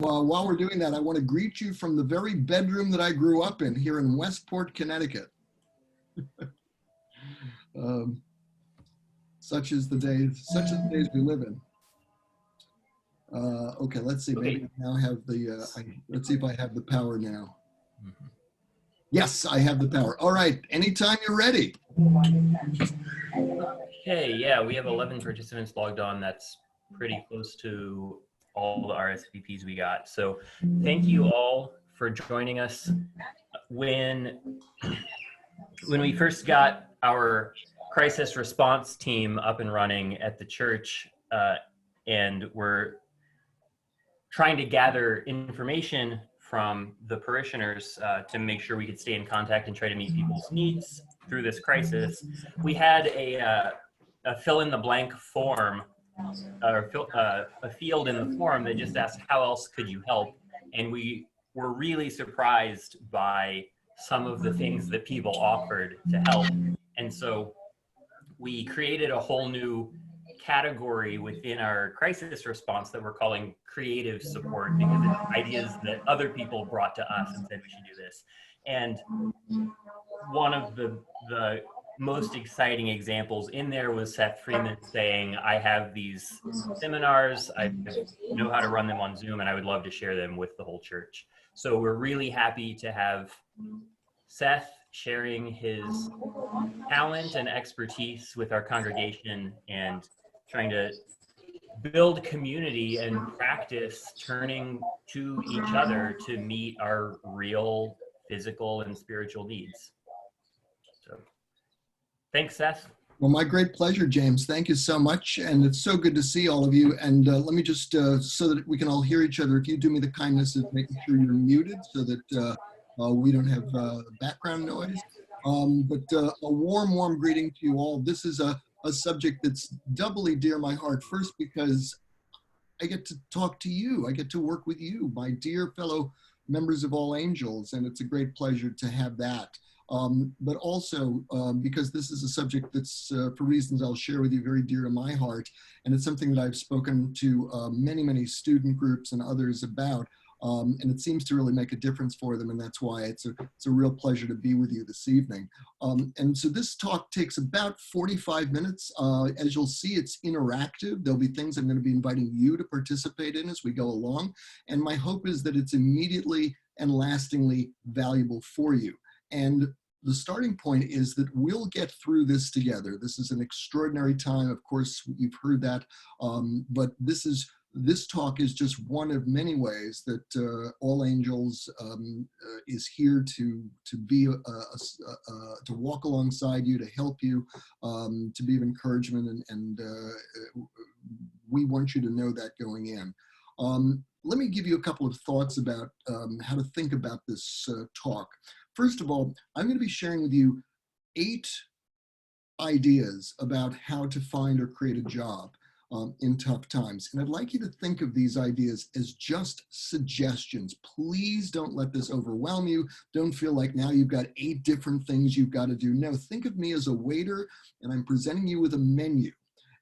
while we're doing that, I want to greet you from the very bedroom that I grew up in here in Westport, Connecticut. Such as the days we live in. Okay, let's see. Maybe I now have the. Let's see if I have the power now. Yes, I have the power. All right, anytime you're ready. Okay, yeah, we have 11 participants logged on. That's pretty close to all the RSVPs we got. So thank you all for joining us. When we first got our crisis response team up and running at the church, and we're trying to gather information from the parishioners to make sure we could stay in contact and try to meet people's needs through this crisis, we had a fill-in-the-blank form, or a field in the form that just asked, how else could you help? And we were really surprised by some of the things that people offered to help. And so we created a whole new category within our crisis response that we're calling creative support, because it's ideas that other people brought to us and said we should do this. And one of the most exciting examples in there was Seth Freeman saying, I have these seminars, I know how to run them on Zoom, and I would love to share them with the whole church. So we're really happy to have Seth sharing his talent and expertise with our congregation and trying to build community and practice turning to each other to meet our real physical and spiritual needs. So thanks, Seth. Well, my great pleasure, James. Thank you so much. And it's so good to see all of you. And let me just, so that we can all hear each other, if you do me the kindness of making sure you're muted so that we don't have background noise. But a warm greeting to you all. This is a subject that's doubly dear to my heart. First, because I get to talk to you. I get to work with you, my dear fellow members of All Angels, and it's a great pleasure to have that. But also because this is a subject that's, for reasons I'll share with you, very dear to my heart. And it's something that I've spoken to many student groups and others about. And it seems to really make a difference for them, and that's why it's a real pleasure to be with you this evening. And so this talk takes about 45 minutes. As you'll see, it's interactive. There'll be things I'm going to be inviting you to participate in as we go along, and my hope is that it's immediately and lastingly valuable for you. And the starting point is that we'll get through this together. This is an extraordinary time. Of course, you've heard that, but this talk is just one of many ways that All Angels is here to be to walk alongside you, to help you, to be of encouragement, and we want you to know that going in. Let me give you a couple of thoughts about how to think about this talk. First of all, I'm going to be sharing with you 8 ideas about how to find or create a job in tough times. And I'd like you to think of these ideas as just suggestions. Please don't let this overwhelm you. Don't feel like now you've got 8 different things you've got to do. No, think of me as a waiter, and I'm presenting you with a menu.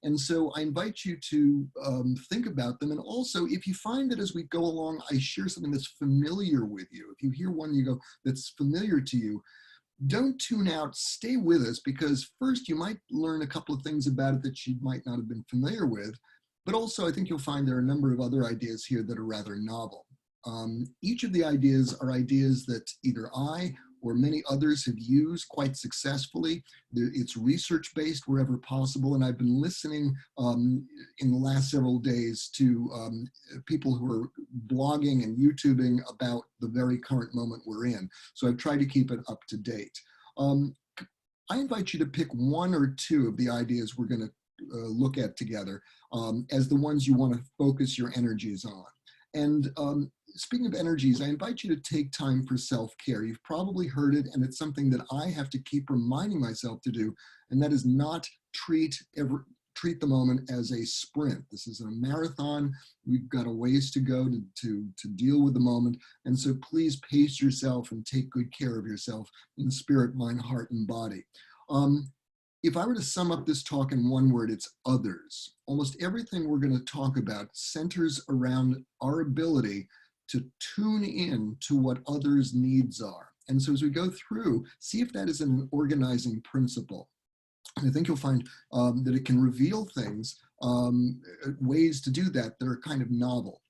And so I invite you to think about them. And also, if you find that as we go along, I share something that's familiar with you, if you hear one you go that's familiar to you, don't tune out, stay with us, because first you might learn a couple of things about it that you might not have been familiar with, but also I think you'll find there are a number of other ideas here that are rather novel. Each of the ideas are ideas that either I or many others have used quite successfully. It's research-based wherever possible, and I've been listening in the last several days to people who are blogging and YouTubing about the very current moment we're in. So I've tried to keep it up to date. I invite you to pick 1 or 2 of the ideas we're going to look at together as the ones you want to focus your energies on. And speaking of energies, I invite you to take time for self-care. You've probably heard it, and it's something that I have to keep reminding myself to do, and that is not treat the moment as a sprint. This is a marathon. We've got a ways to go to deal with the moment, and so please pace yourself and take good care of yourself in spirit, mind, heart, and body. If I were to sum up this talk in one word, it's others. Almost everything we're going to talk about centers around our ability to tune in to what others' needs are. And so as we go through, see if that is an organizing principle. And I think you'll find that it can reveal things, ways to do that that are kind of novel.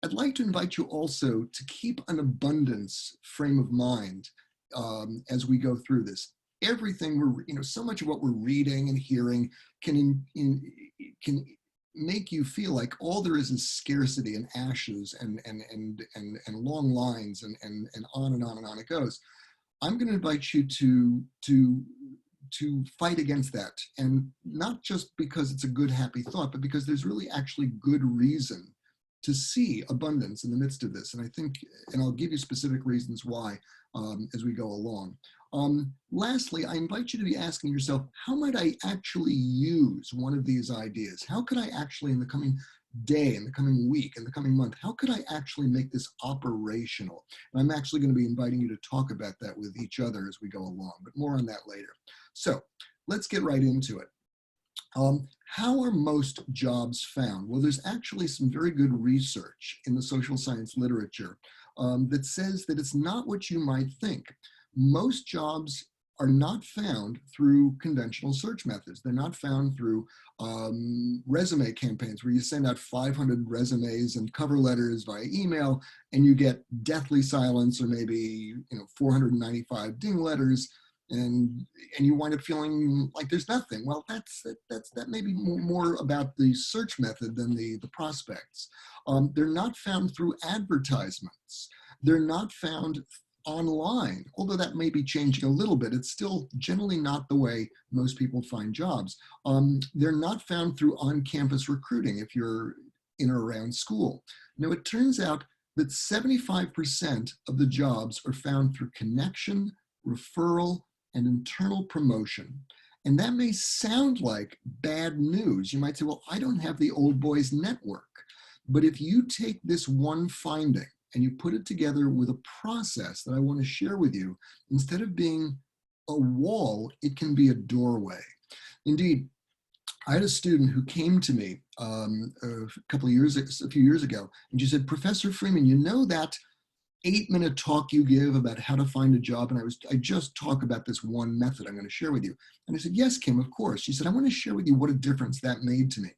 I'd like to invite you also to keep an abundance frame of mind as we go through this. Everything so much of what we're reading and hearing can make you feel like all there is scarcity and ashes and long lines and on and on and on it goes. I'm going to invite you to fight against that, and not just because it's a good, happy thought, but because there's really actually good reason to see abundance in the midst of this. And I think, and I'll give you specific reasons why as we go along. Lastly, I invite you to be asking yourself, how might I actually use one of these ideas? How could I actually, in the coming day, in the coming week, in the coming month, how could I actually make this operational? And I'm actually going to be inviting you to talk about that with each other as we go along, but more on that later. So let's get right into it. How are most jobs found? Well, there's actually some very good research in the social science literature that says that it's not what you might think. Most jobs are not found through conventional search methods. They're not found through resume campaigns where you send out 500 resumes and cover letters via email and you get deathly silence, or maybe 495 ding letters, and you wind up feeling like there's nothing. Well, that may be more about the search method than the prospects. They're not found through advertisements. They're not found online, although that may be changing a little bit. It's still generally not the way most people find jobs. They're not found through on-campus recruiting if you're in or around school. Now, it turns out that 75% of the jobs are found through connection, referral, and internal promotion. And that may sound like bad news. You might say, well, I don't have the old boys network. But if you take this one finding and you put it together with a process that I want to share with you, instead of being a wall, it can be a doorway. Indeed, I had a student who came to me a few years ago, and she said, Professor Freeman, you know that 8-minute talk you give about how to find a job, and I just talk about this one method I'm going to share with you. And I said, yes, Kim, of course. She said, I want to share with you what a difference that made to me.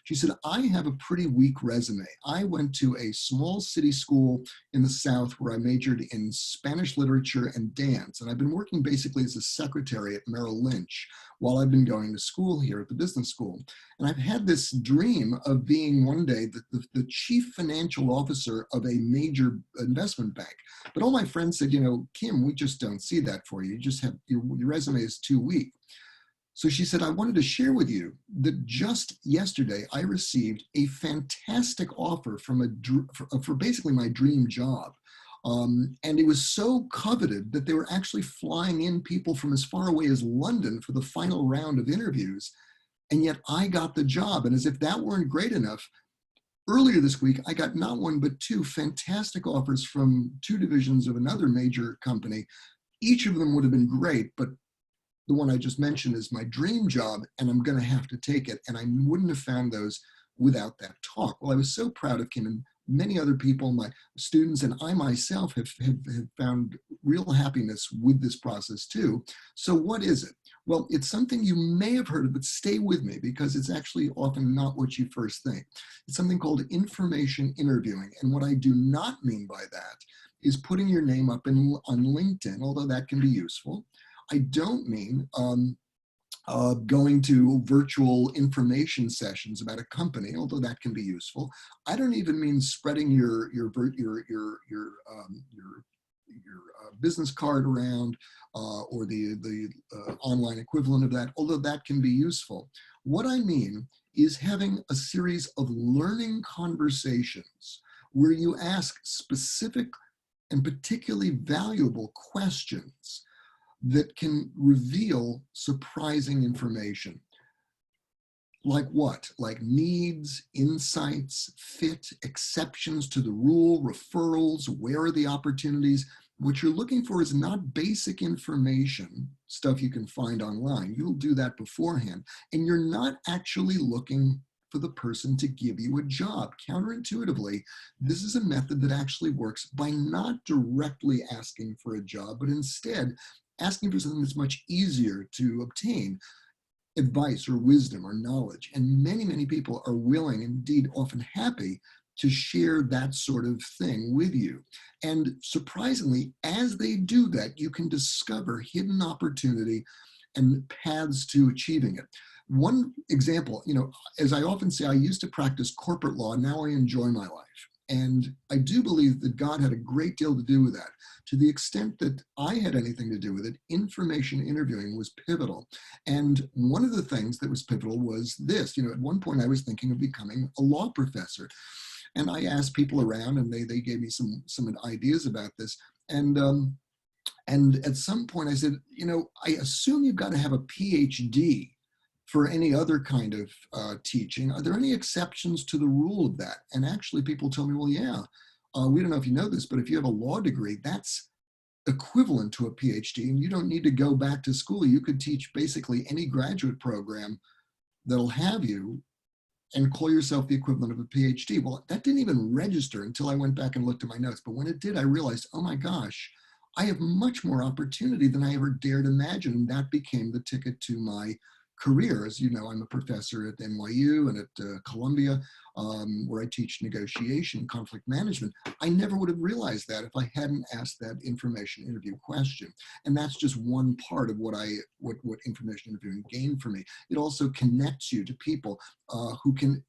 She said, I have a pretty weak resume. I went to a small city school in the South where I majored in Spanish literature and dance. And I've been working basically as a secretary at Merrill Lynch while I've been going to school here at the business school. And I've had this dream of being one day the chief financial officer of a major investment bank. But all my friends said, Kim, we just don't see that for you. You just have, your resume is too weak. So she said, I wanted to share with you that just yesterday I received a fantastic offer for basically my dream job. And it was so coveted that they were actually flying in people from as far away as London for the final round of interviews. And yet I got the job. And as if that weren't great enough, earlier this week, I got not one, but two fantastic offers from two divisions of another major company. Each of them would have been great, but the one I just mentioned is my dream job, and I'm going to have to take it. And I wouldn't have found those without that talk. Well, I was so proud of Kim, and many other people, my students, and I myself have found real happiness with this process too. So what is it? Well, it's something you may have heard of, but stay with me because it's actually often not what you first think. It's something called information interviewing. And what I do not mean by that is putting your name up on LinkedIn, although that can be useful. I don't mean going to virtual information sessions about a company, although that can be useful. I don't even mean spreading your business card around or the online equivalent of that, although that can be useful. What I mean is having a series of learning conversations where you ask specific and particularly valuable questions that can reveal surprising information. Like what? Like needs, insights, fit, exceptions to the rule, referrals, where are the opportunities? What you're looking for is not basic information, stuff you can find online. You'll do that beforehand. And you're not actually looking for the person to give you a job. Counterintuitively, this is a method that actually works by not directly asking for a job, but instead asking for something that's much easier to obtain, advice or wisdom or knowledge. And many, many people are willing, indeed often happy, to share that sort of thing with you. And surprisingly, as they do that, you can discover hidden opportunity and paths to achieving it. One example, as I often say, I used to practice corporate law. Now I enjoy my life. And I do believe that God had a great deal to do with that. To the extent that I had anything to do with it, information interviewing was pivotal. And one of the things that was pivotal was this. At one point I was thinking of becoming a law professor. And I asked people around, and they gave me some ideas about this. And at some point I said, I assume you've got to have a PhD for any other kind of teaching. Are there any exceptions to the rule of that? And actually people told me, well, yeah, we don't know if you know this, but if you have a law degree, that's equivalent to a PhD, and you don't need to go back to school. You could teach basically any graduate program that'll have you and call yourself the equivalent of a PhD. Well, that didn't even register until I went back and looked at my notes. But when it did, I realized, oh my gosh, I have much more opportunity than I ever dared imagine. And that became the ticket to my career. As you know, I'm a professor at NYU and at Columbia, where I teach negotiation, conflict management. I never would have realized that if I hadn't asked that information interview question. And that's just one part of what information interviewing gained for me. It also connects you to people who can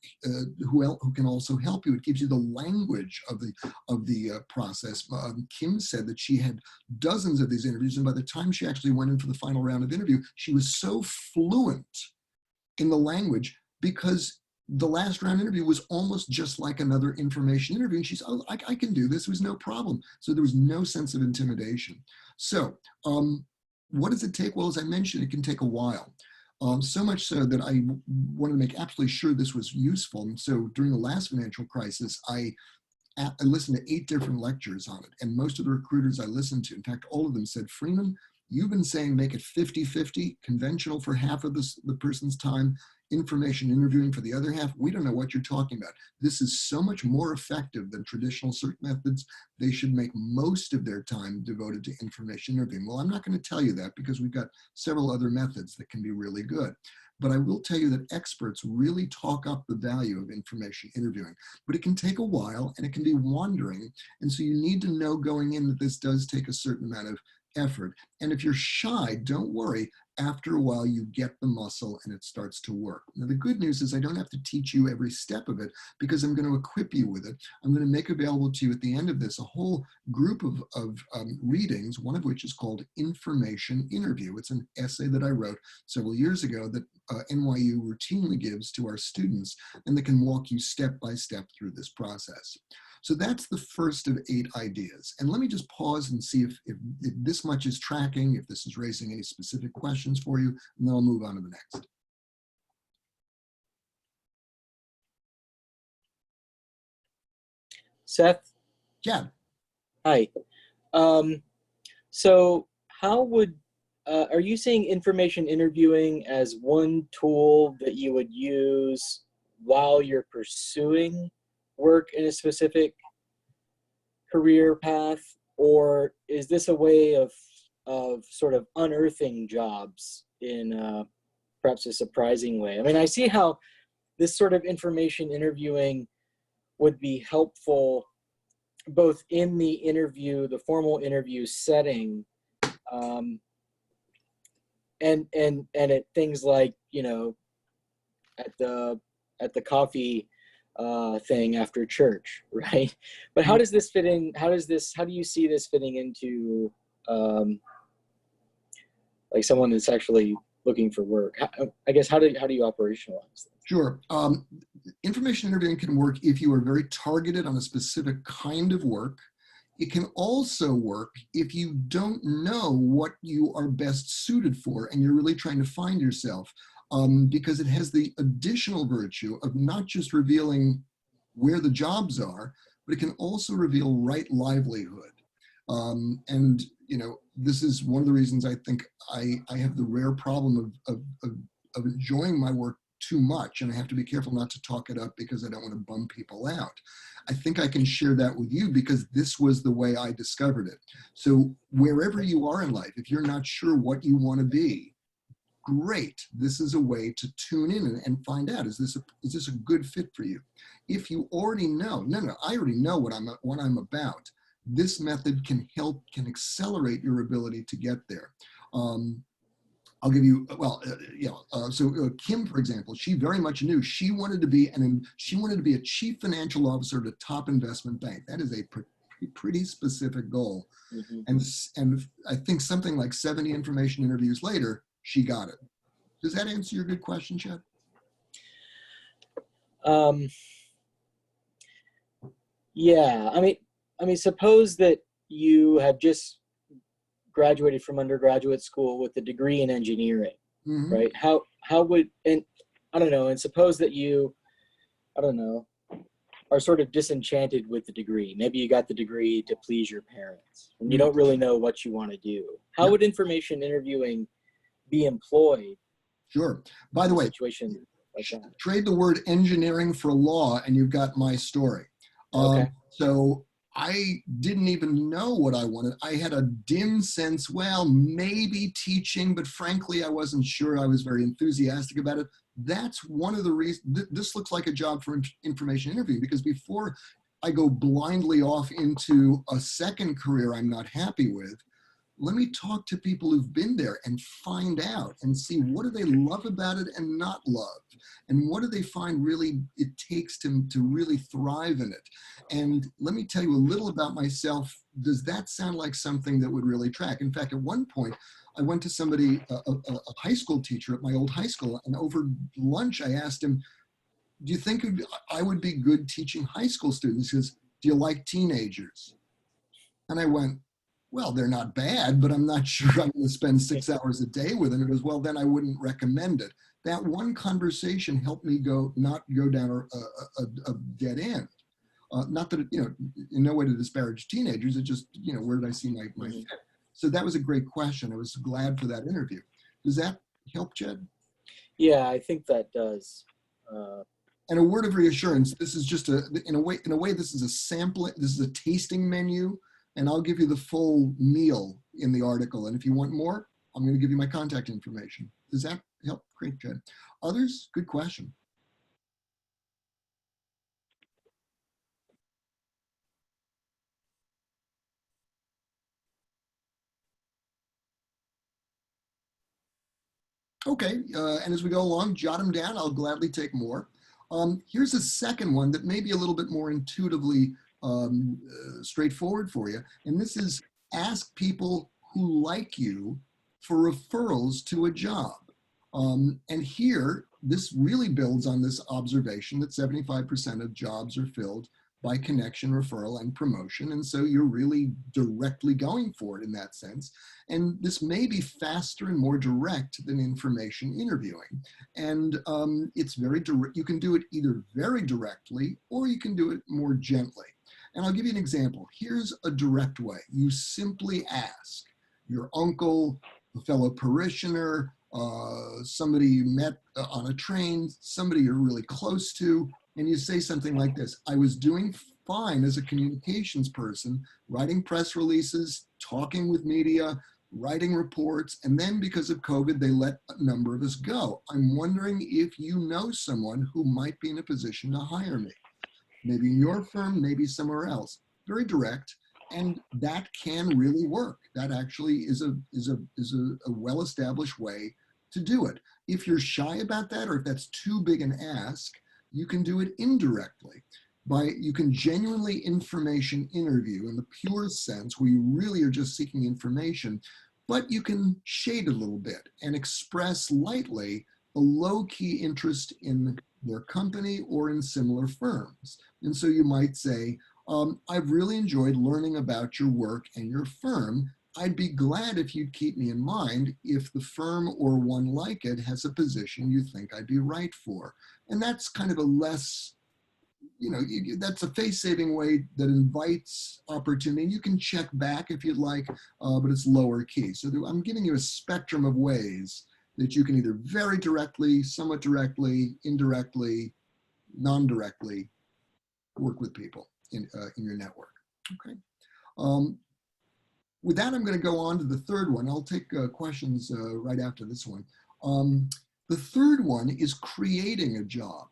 also help you. It gives you the language of the process. Kim said that she had dozens of these interviews, and by the time she actually went in for the final round of interview, she was so fluent in the language because the last round interview was almost just like another information interview. And she's, oh, I can do this. It was no problem. So there was no sense of intimidation. So what does it take? Well, as I mentioned, it can take a while. So much so that I wanted to make absolutely sure this was useful. And so during the last financial crisis, I listened to 8 different lectures on it. And most of the recruiters I listened to, in fact, all of them said, Freeman, you've been saying make it 50-50, conventional for half of the person's time, information interviewing for the other half. We don't know what you're talking about. This is so much more effective than traditional search methods. They should make most of their time devoted to information interviewing. Well, I'm not going to tell you that because we've got several other methods that can be really good. But I will tell you that experts really talk up the value of information interviewing. But it can take a while and it can be wandering. And so you need to know going in that this does take a certain amount of effort. And if you're shy, don't worry. After a while, you get the muscle and it starts to work. Now, the good news is I don't have to teach you every step of it because I'm going to equip you with it. I'm going to make available to you at the end of this a whole group of readings, one of which is called Information Interview. It's an essay that I wrote several years ago that NYU routinely gives to our students, and that can walk you step by step through this process. So that's the first of 8 ideas. And let me just pause and see if this much is tracking, if this is raising any specific questions for you, and then I'll move on to the next. Seth? Yeah. Hi. So how would, are you seeing information interviewing as one tool that you would use while you're pursuing work in a specific career path, or is this a way of sort of unearthing jobs in perhaps a surprising way? I mean, I see how this sort of information interviewing would be helpful both in the interview, the formal interview setting, and at things like, you know, at the coffee thing after church, right? But how does this fit in? How do you see this fitting into like someone that's actually looking for work? I guess how do you operationalize this? Sure. Information interviewing can work if you are very targeted on a specific kind of work. It can also work if you don't know what you are best suited for and you're really trying to find yourself, because it has the additional virtue of not just revealing where the jobs are, but it can also reveal right livelihood. And, you know, this is one of the reasons I think I have the rare problem of enjoying my work too much, and I have to be careful not to talk it up because I don't want to bum people out. I think I can share that with you because this was the way I discovered it. So wherever you are in life, if you're not sure what you want to be, great. This is a way to tune in and find out, is this a good fit for you? If you already know, no, I already know what I'm about. This method can accelerate your ability to get there. I'll give you, Kim, for example, she very much knew she wanted to be a chief financial officer at a top investment bank. That is a pretty specific goal. Mm-hmm. And I think something like 70 information interviews later, she got it. Does that answer your good question, Chad? Yeah, I mean, suppose that you have just graduated from undergraduate school with a degree in engineering, Mm-hmm. right? How would, and I don't know, and suppose that you, I don't know, are sort of disenchanted with the degree. Maybe you got the degree to please your parents, and you don't really know what you want to do. How would information interviewing be employed? Sure. By the way, situation like that? Trade the word engineering for law and you've got my story. Okay. So I didn't even know what I wanted. I had a dim sense, well, maybe teaching, but frankly, I wasn't sure. I was very enthusiastic about it. That's one of the reasons. This looks like a job for information interviewing, because before I go blindly off into a second career I'm not happy with, let me talk to people who've been there and find out and see what do they love about it and not love, and what do they find really it takes to really thrive in it. And let me tell you a little about myself. Does that sound like something that would really track? In fact, at one point, I went to somebody, a high school teacher at my old high school, and over lunch, I asked him, do you think I would be good teaching high school students? He says, do you like teenagers? And I went, well, they're not bad, but I'm not sure I'm going to spend 6 hours a day with them. It goes, well, then I wouldn't recommend it. That one conversation helped me not go down a dead end. Not that, in no way to disparage teenagers. It just, where did I see my fit? So that was a great question. I was glad for that interview. Does that help, Jed? Yeah, I think that does. And a word of reassurance, this is just in a way, this is a sampling, this is a tasting menu. And I'll give you the full meal in the article. And if you want more, I'm going to give you my contact information. Does that help? Great, Jed. Others? Good question. Okay, and as we go along, jot them down. I'll gladly take more. Here's a second one that may be a little bit more intuitively straightforward for you. And this is ask people who like you for referrals to a job. And here, this really builds on this observation that 75% of jobs are filled by connection, referral, and promotion. And so you're really directly going for it in that sense. And this may be faster and more direct than information interviewing. And it's very direct. You can do it either very directly or you can do it more gently. And I'll give you an example. Here's a direct way. You simply ask your uncle, a fellow parishioner, somebody you met on a train, somebody you're really close to, and you say something like this: I was doing fine as a communications person, writing press releases, talking with media, writing reports, and then because of COVID, they let a number of us go. I'm wondering if you know someone who might be in a position to hire me. Maybe in your firm, maybe somewhere else. Very direct, and that can really work. That actually is a well-established way to do it. If you're shy about that, or if that's too big an ask, you can do it indirectly. You can genuinely information interview in the pure sense where you really are just seeking information, but you can shade a little bit and express lightly a low-key interest in their company or in similar firms. And so you might say, I've really enjoyed learning about your work and your firm. I'd be glad if you'd keep me in mind if the firm or one like it has a position you think I'd be right for. And that's kind of a less, that's a face-saving way that invites opportunity. You can check back if you'd like, but it's lower key. So I'm giving you a spectrum of ways that you can either very directly, somewhat directly, indirectly, non-directly work with people in your network. Okay. With that, I'm going to go on to the third one. I'll take questions right after this one. The third one is creating a job.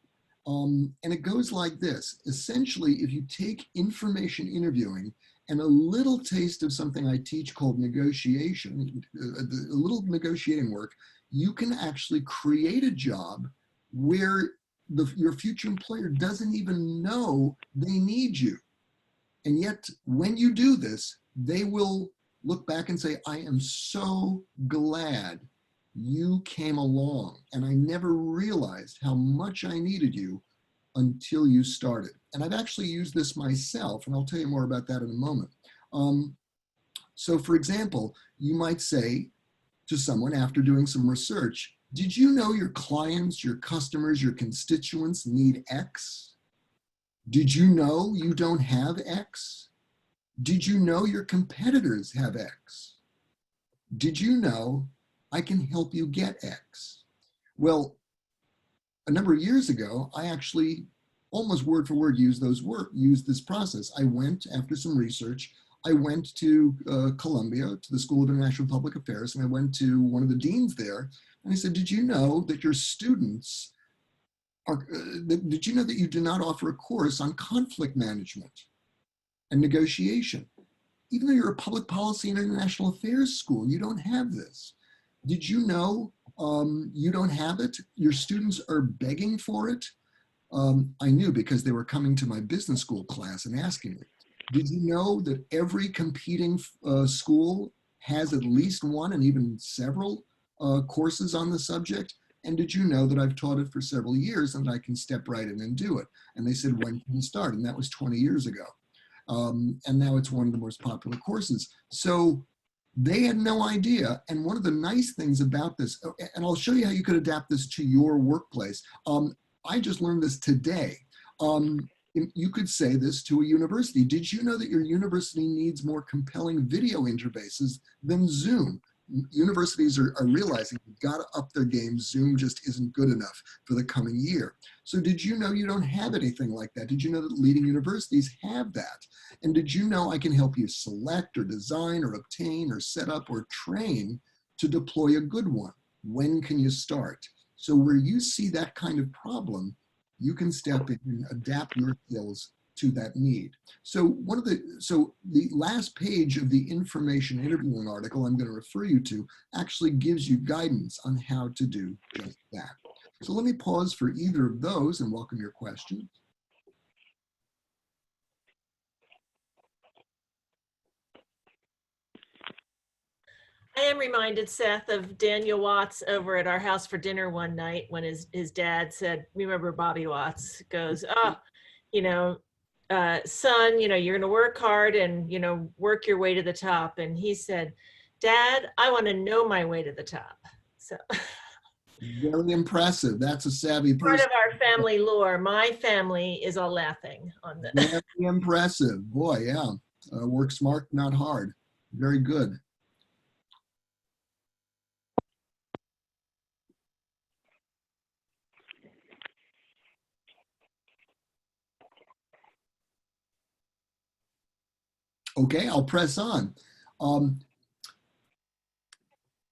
And it goes like this. Essentially, if you take information interviewing and a little taste of something I teach called negotiation, a little negotiating work, you can actually create a job where your future employer doesn't even know they need you. And yet, when you do this, they will look back and say, I am so glad you came along, and I never realized how much I needed you until you started. And I've actually used this myself, and I'll tell you more about that in a moment. So for example, you might say to someone after doing some research, did you know your clients, your customers, your constituents need X? Did you know you don't have X? Did you know your competitors have X? Did you know I can help you get X? Well, a number of years ago, I actually almost word for word used this process. I went, after some research, I went to Columbia, to the School of International Public Affairs, and I went to one of the deans there, and I said, did you know that your students did you know that you do not offer a course on conflict management and negotiation? Even though you're a public policy and international affairs school, you don't have this. Did you know you don't have it? Your students are begging for it. I knew because they were coming to my business school class and asking me. Did you know that every competing school has at least one and even several courses on the subject? And did you know that I've taught it for several years and I can step right in and do it? And they said, when can you start? And that was 20 years ago. And now it's one of the most popular courses. So they had no idea. And one of the nice things about this, and I'll show you how you could adapt this to your workplace. I just learned this today. You could say this to a university. Did you know that your university needs more compelling video interfaces than Zoom? Universities are realizing you've got to up their game. Zoom just isn't good enough for the coming year. So did you know you don't have anything like that? Did you know that leading universities have that? And did you know I can help you select or design or obtain or set up or train to deploy a good one? When can you start? So where you see that kind of problem, you can step in and adapt your skills to that need. So the last page of the information interviewing article I'm going to refer you to actually gives you guidance on how to do just that. So let me pause for either of those and welcome your questions. I am reminded, Seth, of Daniel Watts over at our house for dinner one night when his dad said, remember Bobby Watts goes, oh, son, you're going to work hard and, work your way to the top. And he said, Dad, I want to know my way to the top. So very impressive. That's a savvy person. Part of our family lore. My family is all laughing on this. Very impressive. Boy, yeah. Work smart, not hard. Very good. Okay, I'll press on.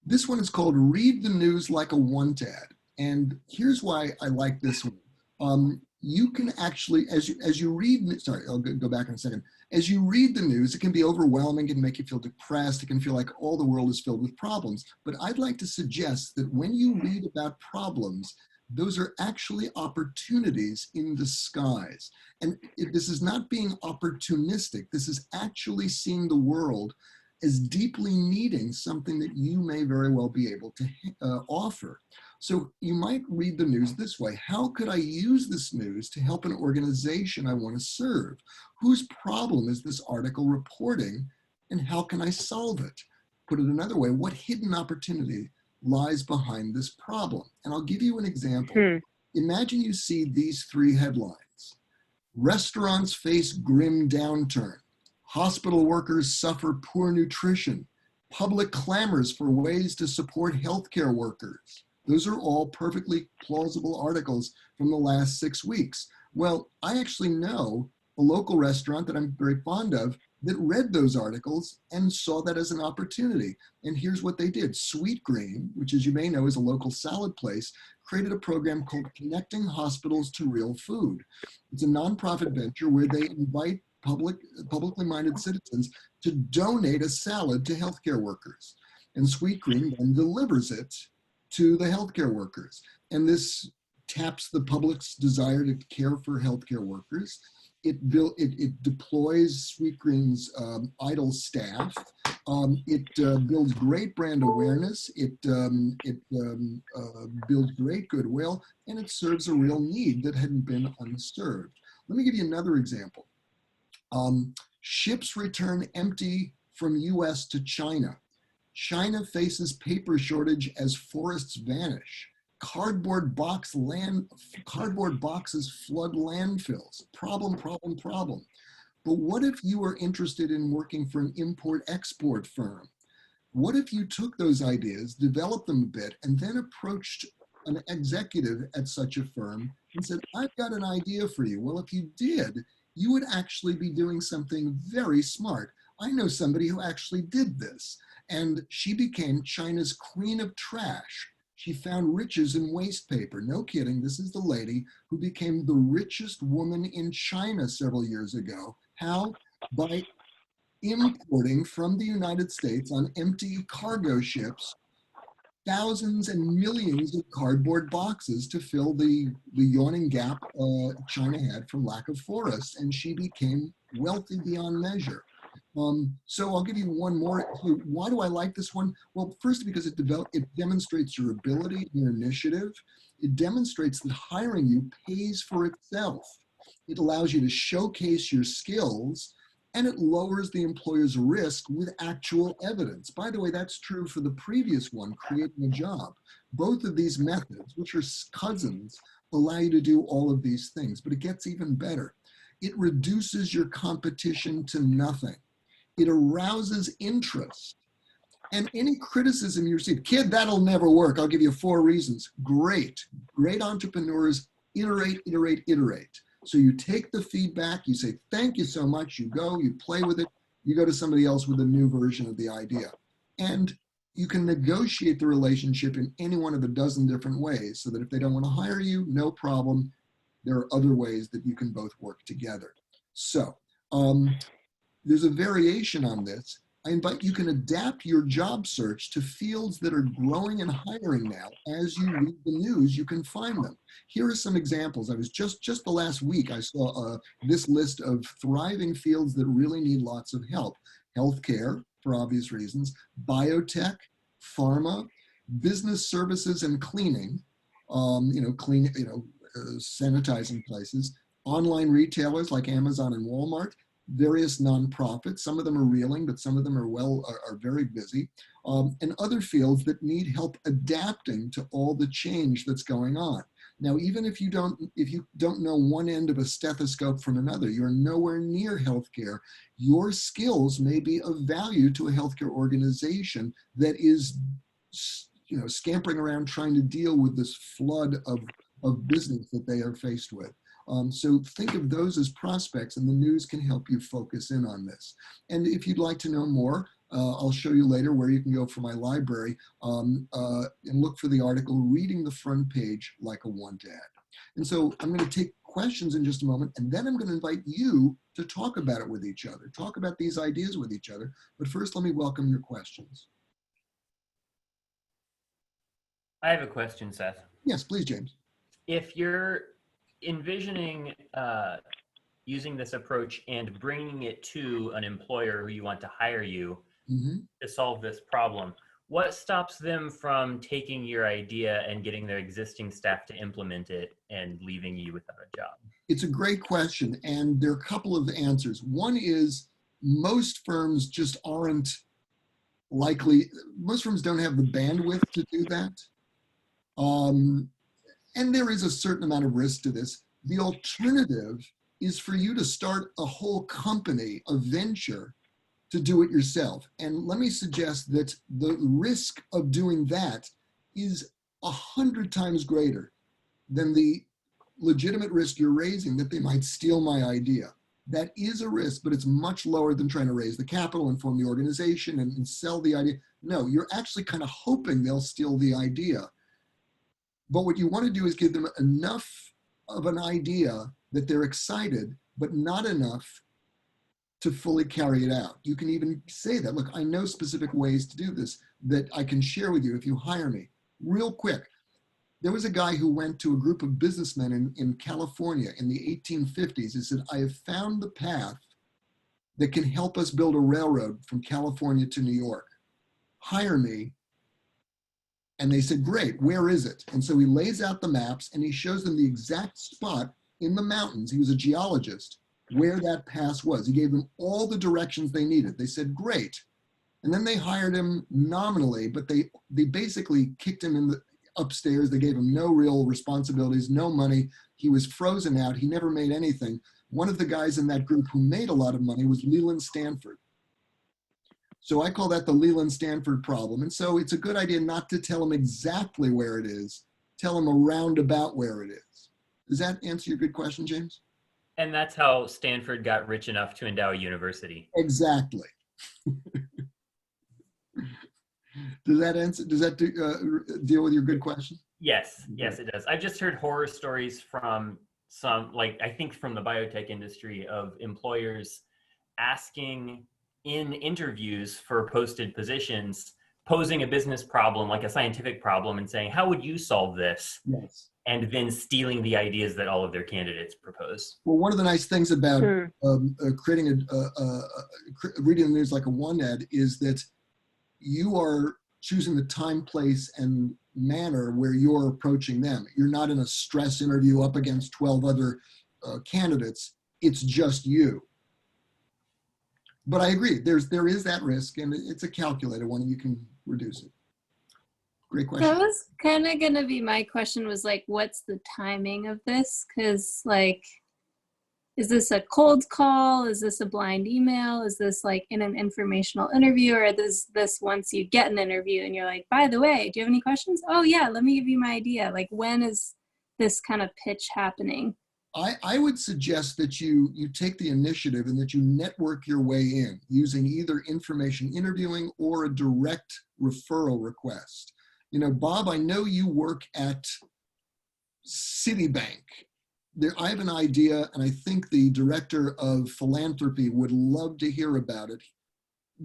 This one is called Read the News Like a Want Ad. And here's why I like this one. You can actually, as you read, sorry, I'll go back in a second. As you read the news, it can be overwhelming, it can make you feel depressed, it can feel like all the world is filled with problems. But I'd like to suggest that when you read about problems, those are actually opportunities in disguise. And this is not being opportunistic. This is actually seeing the world as deeply needing something that you may very well be able to offer. So you might read the news this way. How could I use this news to help an organization I want to serve? Whose problem is this article reporting, and how can I solve it? Put it another way, what hidden opportunity lies behind this problem? And I'll give you an example. Imagine you see these three headlines. Restaurants face grim downturn. Hospital workers suffer poor nutrition. Public clamors for ways to support healthcare workers. Those are all perfectly plausible articles from the last 6 weeks. Well, I actually know a local restaurant that I'm very fond of that read those articles and saw that as an opportunity. And here's what they did. Sweet Green, which as you may know is a local salad place, created a program called Connecting Hospitals to Real Food. It's a nonprofit venture where they invite publicly minded citizens to donate a salad to healthcare workers. And Sweet Green then delivers it to the healthcare workers. And this taps the public's desire to care for healthcare workers. It deploys Sweet Green's idle staff. It builds great brand awareness. It builds great goodwill, and it serves a real need that hadn't been unserved. Let me give you another example. Ships return empty from US to China. China faces paper shortage as forests vanish. Cardboard boxes flood landfills. Problem, problem, problem. But what if you were interested in working for an import-export firm? What if you took those ideas, developed them a bit, and then approached an executive at such a firm and said, I've got an idea for you. Well, if you did, you would actually be doing something very smart. I know somebody who actually did this, and she became China's queen of trash. She found riches in waste paper. No kidding, this is the lady who became the richest woman in China several years ago. How? By importing from the United States on empty cargo ships thousands and millions of cardboard boxes to fill the yawning gap China had from lack of forests, and she became wealthy beyond measure. So I'll give you one more. So why do I like this one? Well, first because it demonstrates your ability, your initiative. It demonstrates that hiring you pays for itself. It allows you to showcase your skills, and it lowers the employer's risk with actual evidence. By the way, that's true for the previous one, creating a job. Both of these methods, which are cousins, allow you to do all of these things, but it gets even better. It reduces your competition to nothing. It arouses interest. And any criticism you receive, kid, that'll never work. I'll give you 4 reasons. Great. Great entrepreneurs iterate, iterate, iterate. So you take the feedback, you say, thank you so much, you go, you play with it, you go to somebody else with a new version of the idea. And you can negotiate the relationship in any one of a dozen different ways so that if they don't want to hire you, no problem. There are other ways that you can both work together. So there's a variation on this. I invite you can adapt your job search to fields that are growing and hiring now. As you read the news, you can find them. Here are some examples. I was just the last week, I saw this list of thriving fields that really need lots of help. Healthcare, for obvious reasons, biotech, pharma, business services and cleaning, sanitizing places, online retailers like Amazon and Walmart, various nonprofits. Some of them are reeling, but some of them are very busy, and other fields that need help adapting to all the change that's going on. Now, even if you don't know one end of a stethoscope from another, you're nowhere near healthcare. Your skills may be of value to a healthcare organization that is, scampering around trying to deal with this flood of business that they are faced with. So think of those as prospects, and the news can help you focus in on this. And if you'd like to know more, I'll show you later where you can go for my library and look for the article, Reading the Front Page Like a Want Ad. And so I'm going to take questions in just a moment, and then I'm going to invite you to talk about it with each other, talk about these ideas with each other. But first, let me welcome your questions. I have a question, Seth. Yes, please, James. If you're envisioning using this approach and bringing it to an employer who you want to hire you to solve this problem, what stops them from taking your idea and getting their existing staff to implement it and leaving you without a job? It's a great question, and there are a couple of answers. One is most firms just aren't likely, most firms don't have the bandwidth to do that. And there is a certain amount of risk to this. The alternative is for you to start a whole company, a venture, to do it yourself. And let me suggest that the risk of doing that is 100 times greater than the legitimate risk you're raising that they might steal my idea. That is a risk, but it's much lower than trying to raise the capital and form the organization and sell the idea. No, you're actually kind of hoping they'll steal the idea. But what you want to do is give them enough of an idea that they're excited, but not enough to fully carry it out. You can even say that, look, I know specific ways to do this that I can share with you if you hire me. Real quick, there was a guy who went to a group of businessmen in California in the 1850s. He said, I have found the path that can help us build a railroad from California to New York. Hire me. And they said, great, where is it? And so he lays out the maps and he shows them the exact spot in the mountains. He was a geologist, where that pass was. He gave them all the directions they needed. They said, great. And then they hired him nominally, but they basically kicked him in the upstairs. They gave him no real responsibilities, no money. He was frozen out. He never made anything. One of the guys in that group who made a lot of money was Leland Stanford. So I call that the Leland-Stanford problem. And so it's a good idea not to tell them exactly where it is, tell them around about where it is. Does that answer your good question, James? And that's how Stanford got rich enough to endow a university. Exactly. Does that answer, does that deal with your good question? Yes, yes, it does. I've just heard horror stories from some, like, I think from the biotech industry, of employers asking in interviews for posted positions, posing a business problem, like a scientific problem, and saying, how would you solve this? Yes. And then stealing the ideas that all of their candidates propose. Well, one of the nice things about creating reading the news like a one ad is that you are choosing the time, place, and manner where you're approaching them. You're not in a stress interview up against 12 other candidates. It's just you. But I agree, there is that risk, and it's a calculated one, and you can reduce it. Great question. That was kind of going to be my question, was like, what's the timing of this? Because like, is this a cold call? Is this a blind email? Is this like in an informational interview? Or is this once you get an interview and you're like, by the way, do you have any questions? Oh yeah, let me give you my idea. Like, when is this kind of pitch happening? I would suggest that you take the initiative and that you network your way in using either information interviewing or a direct referral request. You know, Bob, I know you work at Citibank. I have an idea, and I think the director of philanthropy would love to hear about it.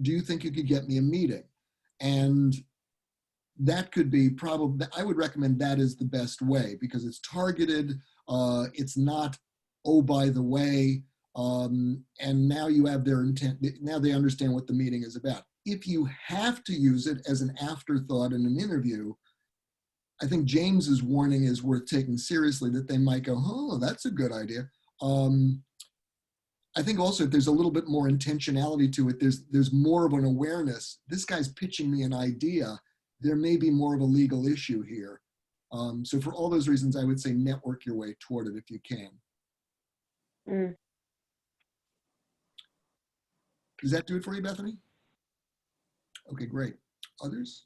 Do you think you could get me a meeting? And that could be probably, I would recommend that is the best way because it's targeted. It's not, oh, by the way, and now you have their intent. Now they understand what the meeting is about. If you have to use it as an afterthought in an interview, I think James's warning is worth taking seriously, that they might go, oh, that's a good idea. I think also if there's a little bit more intentionality to it, there's more of an awareness. This guy's pitching me an idea. There may be more of a legal issue here. So for all those reasons, I would say network your way toward it if you can. Mm. Does that do it for you, Bethany? Okay, great. Others?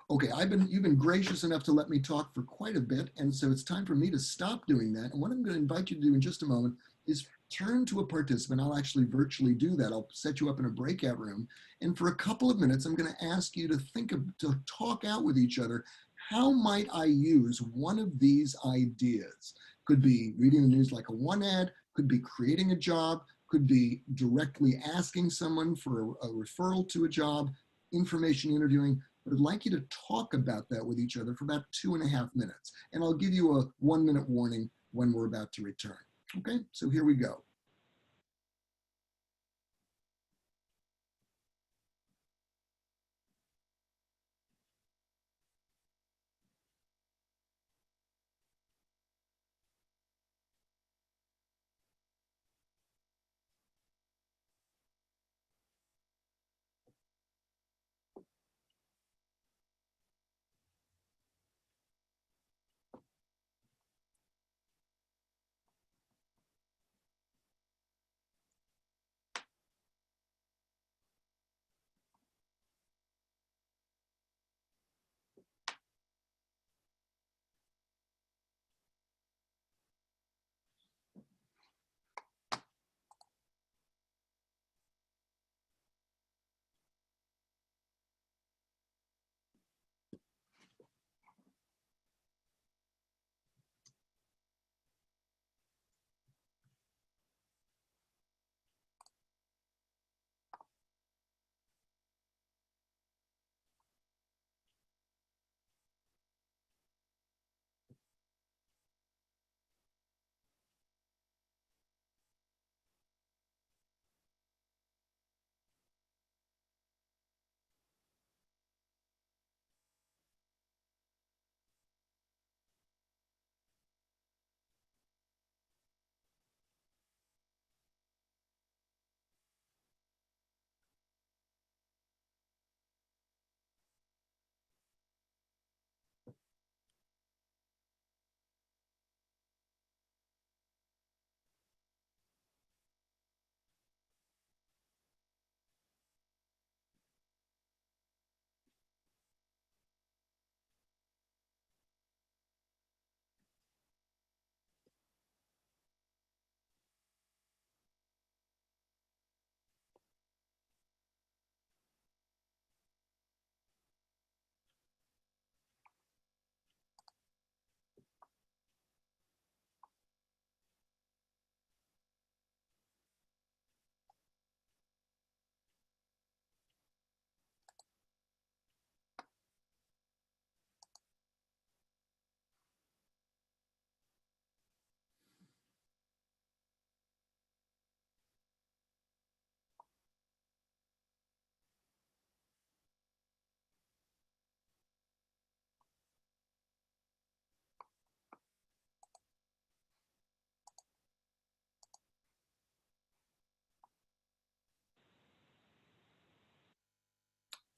Okay, you've been gracious enough to let me talk for quite a bit, and so it's time for me to stop doing that. And what I'm going to invite you to do in just a moment is turn to a participant. I'll actually virtually do that. I'll set you up in a breakout room, and for a couple of minutes, I'm going to ask you to talk out with each other. How might I use one of these ideas? Could be reading the news like a one ad, could be creating a job, could be directly asking someone for a referral to a job, information interviewing. But I'd like you to talk about that with each other for about 2.5 minutes. And I'll give you a 1-minute warning when we're about to return. Okay, so here we go.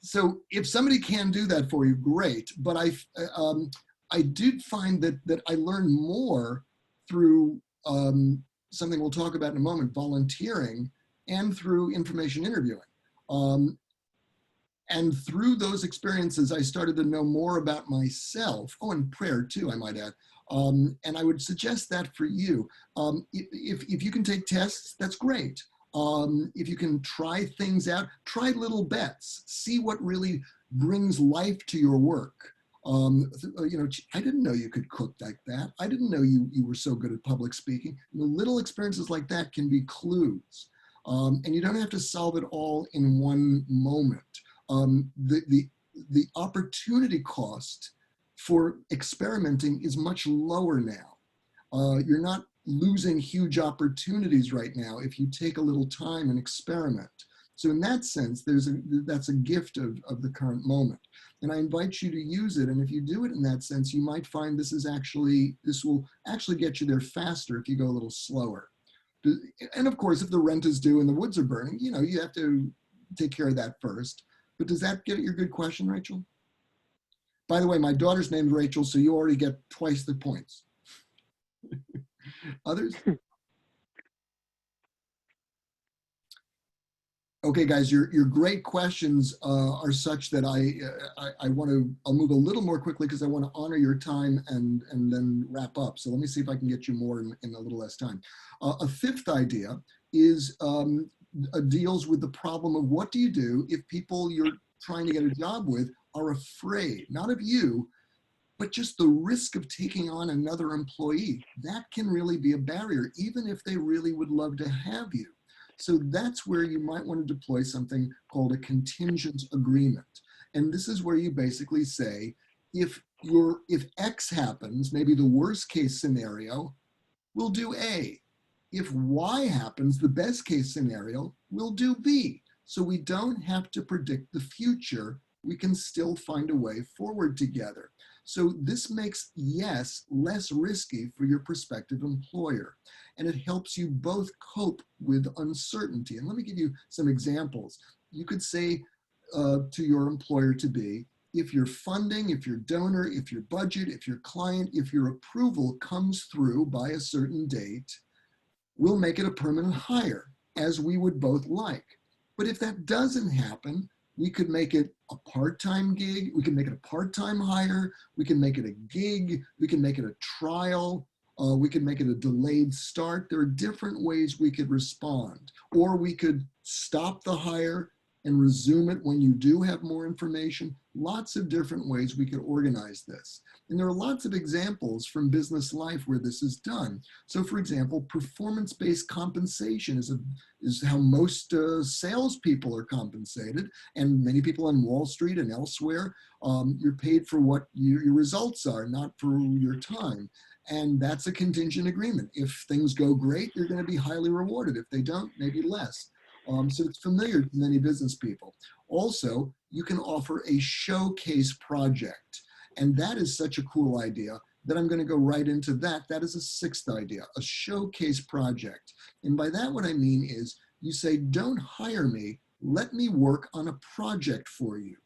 So if somebody can do that for you, great. But I did find that I learned more through something we'll talk about in a moment, volunteering, and through information interviewing. And through those experiences, I started to know more about myself. Oh, and prayer too, I might add. And I would suggest that for you. If you can take tests, that's great. If you can try things out, try little bets, see what really brings life to your work. I didn't know you could cook like that. I didn't know you were so good at public speaking. Little experiences like that can be clues. And you don't have to solve it all in one moment. The opportunity cost for experimenting is much lower now. You're not losing huge opportunities right now if you take a little time and experiment. So in that sense, that's a gift of the current moment. And I invite you to use it. And if you do it in that sense, you might find this will actually get you there faster if you go a little slower. And of course, if the rent is due and the woods are burning, you have to take care of that first. But does that get at your good question, Rachel? By the way, my daughter's named Rachel, so you already get twice the points. Others? Okay, guys, your great questions are such that I'll move a little more quickly because I want to honor your time and then wrap up. So let me see if I can get you more in a little less time. A fifth idea is deals with the problem of what do you do if people you're trying to get a job with are afraid, not of you, but just the risk of taking on another employee. That can really be a barrier, even if they really would love to have you. So that's where you might want to deploy something called a contingent agreement. And this is where you basically say, if X happens, maybe the worst case scenario, we'll do A. If Y happens, the best case scenario, we'll do B. So we don't have to predict the future. We can still find a way forward together. So this makes yes less risky for your prospective employer. And it helps you both cope with uncertainty. And let me give you some examples. You could say to your employer to be, if your funding, if your donor, if your budget, if your client, if your approval comes through by a certain date, we'll make it a permanent hire, as we would both like. But if that doesn't happen, we could make it a part-time gig, we can make it a part-time hire, we can make it a gig, we can make it a trial, we can make it a delayed start. There are different ways we could respond. Or we could stop the hire and resume it when you do have more information. Lots of different ways we could organize this. And there are lots of examples from business life where this is done. So for example, performance-based compensation is how most salespeople are compensated, and many people on Wall Street and elsewhere, you're paid for what your results are, not for your time. And that's a contingent agreement. If things go great, you're going to be highly rewarded. If they don't, maybe less. So it's familiar to many business people. Also, you can offer a showcase project. And that is such a cool idea that I'm going to go right into that. That is a sixth idea, a showcase project. And by that, what I mean is you say, don't hire me, let me work on a project for you.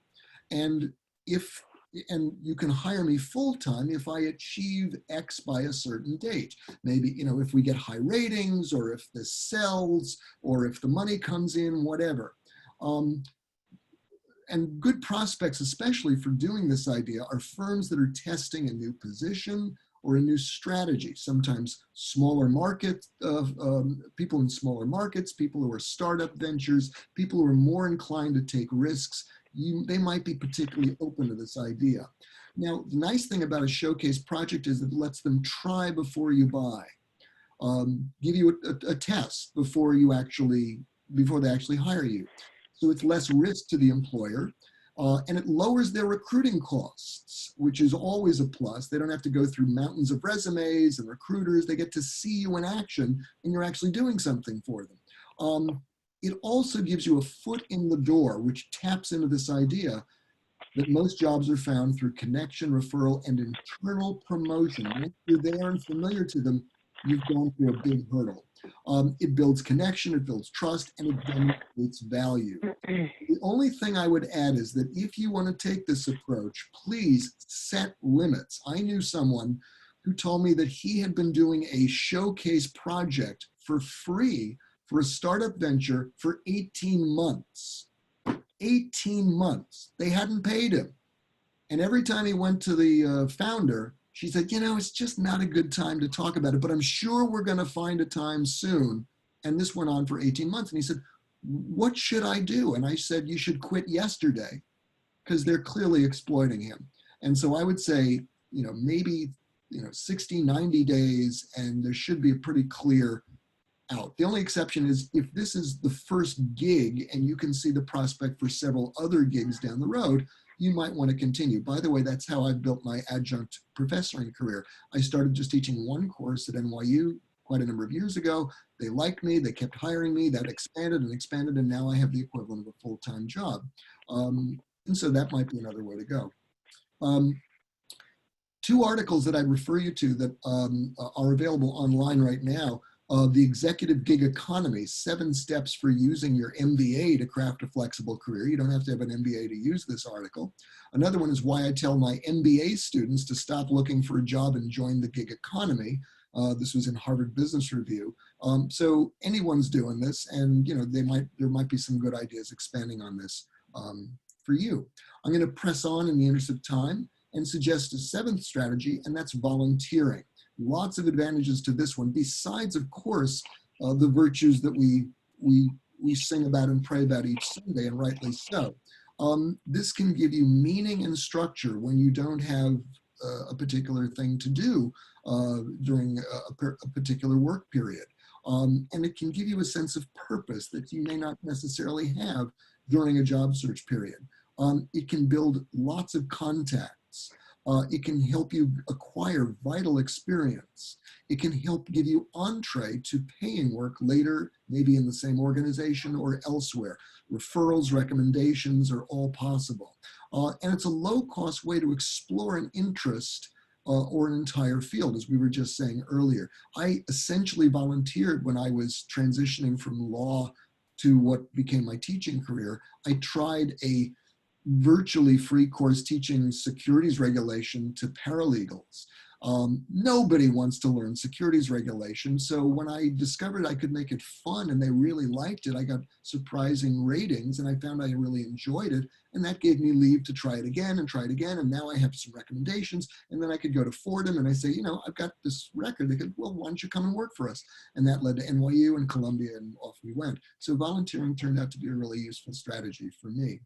And you can hire me full-time if I achieve X by a certain date. Maybe, if we get high ratings, or if this sells, or if the money comes in, whatever. And good prospects, especially for doing this idea, are firms that are testing a new position or a new strategy. Sometimes smaller market, people in smaller markets, people who are startup ventures, people who are more inclined to take risks. They might be particularly open to this idea. Now, the nice thing about a showcase project is it lets them try before you buy, give you a test before they actually hire you. So it's less risk to the employer, and it lowers their recruiting costs, which is always a plus. They don't have to go through mountains of resumes and recruiters. They get to see you in action, and you're actually doing something for them. It also gives you a foot in the door, which taps into this idea that most jobs are found through connection, referral, and internal promotion. Once you're there and familiar to them, you've gone through a big hurdle. It builds connection, it builds trust, and it demonstrates value. The only thing I would add is that if you want to take this approach, please set limits. I knew someone who told me that he had been doing a showcase project for free for a startup venture for 18 months. 18 months. They hadn't paid him. And every time he went to the founder, she said, it's just not a good time to talk about it, but I'm sure we're going to find a time soon. And this went on for 18 months. And he said, what should I do? And I said, you should quit yesterday, because they're clearly exploiting him. And so I would say, maybe, 60, 90 days, and there should be a pretty clear out. The only exception is if this is the first gig and you can see the prospect for several other gigs down the road, you might want to continue. By the way, that's how I built my adjunct professoring career. I started just teaching one course at NYU quite a number of years ago. They liked me, they kept hiring me, that expanded and expanded, and now I have the equivalent of a full-time job. And so that might be another way to go. Two articles that I'd refer you to that are available online right now. The Executive Gig Economy, 7 Steps for Using Your MBA to Craft a Flexible Career. You don't have to have an MBA to use this article. Another one is Why I Tell My MBA Students to Stop Looking for a Job and Join the Gig Economy. This was in Harvard Business Review. So anyone's doing this, and there might be some good ideas expanding on this for you. I'm going to press on in the interest of time and suggest a 7th strategy, and that's volunteering. Lots of advantages to this one, besides, of course, the virtues that we sing about and pray about each Sunday, and rightly so. This can give you meaning and structure when you don't have a particular thing to do during a particular work period. And it can give you a sense of purpose that you may not necessarily have during a job search period. It can build lots of contacts. It can help you acquire vital experience. It can help give you entree to paying work later, maybe in the same organization or elsewhere. Referrals, recommendations are all possible. And it's a low-cost way to explore an interest or an entire field, as we were just saying earlier. I essentially volunteered when I was transitioning from law to what became my teaching career. I tried a virtually free course teaching securities regulation to paralegals. Nobody wants to learn securities regulation. So when I discovered I could make it fun and they really liked it, I got surprising ratings and I found I really enjoyed it. And that gave me leave to try it again and try it again. And now I have some recommendations. And then I could go to Fordham and I say, I've got this record. They could, well, why don't you come and work for us? And that led to NYU and Columbia, and off we went. So volunteering turned out to be a really useful strategy for me.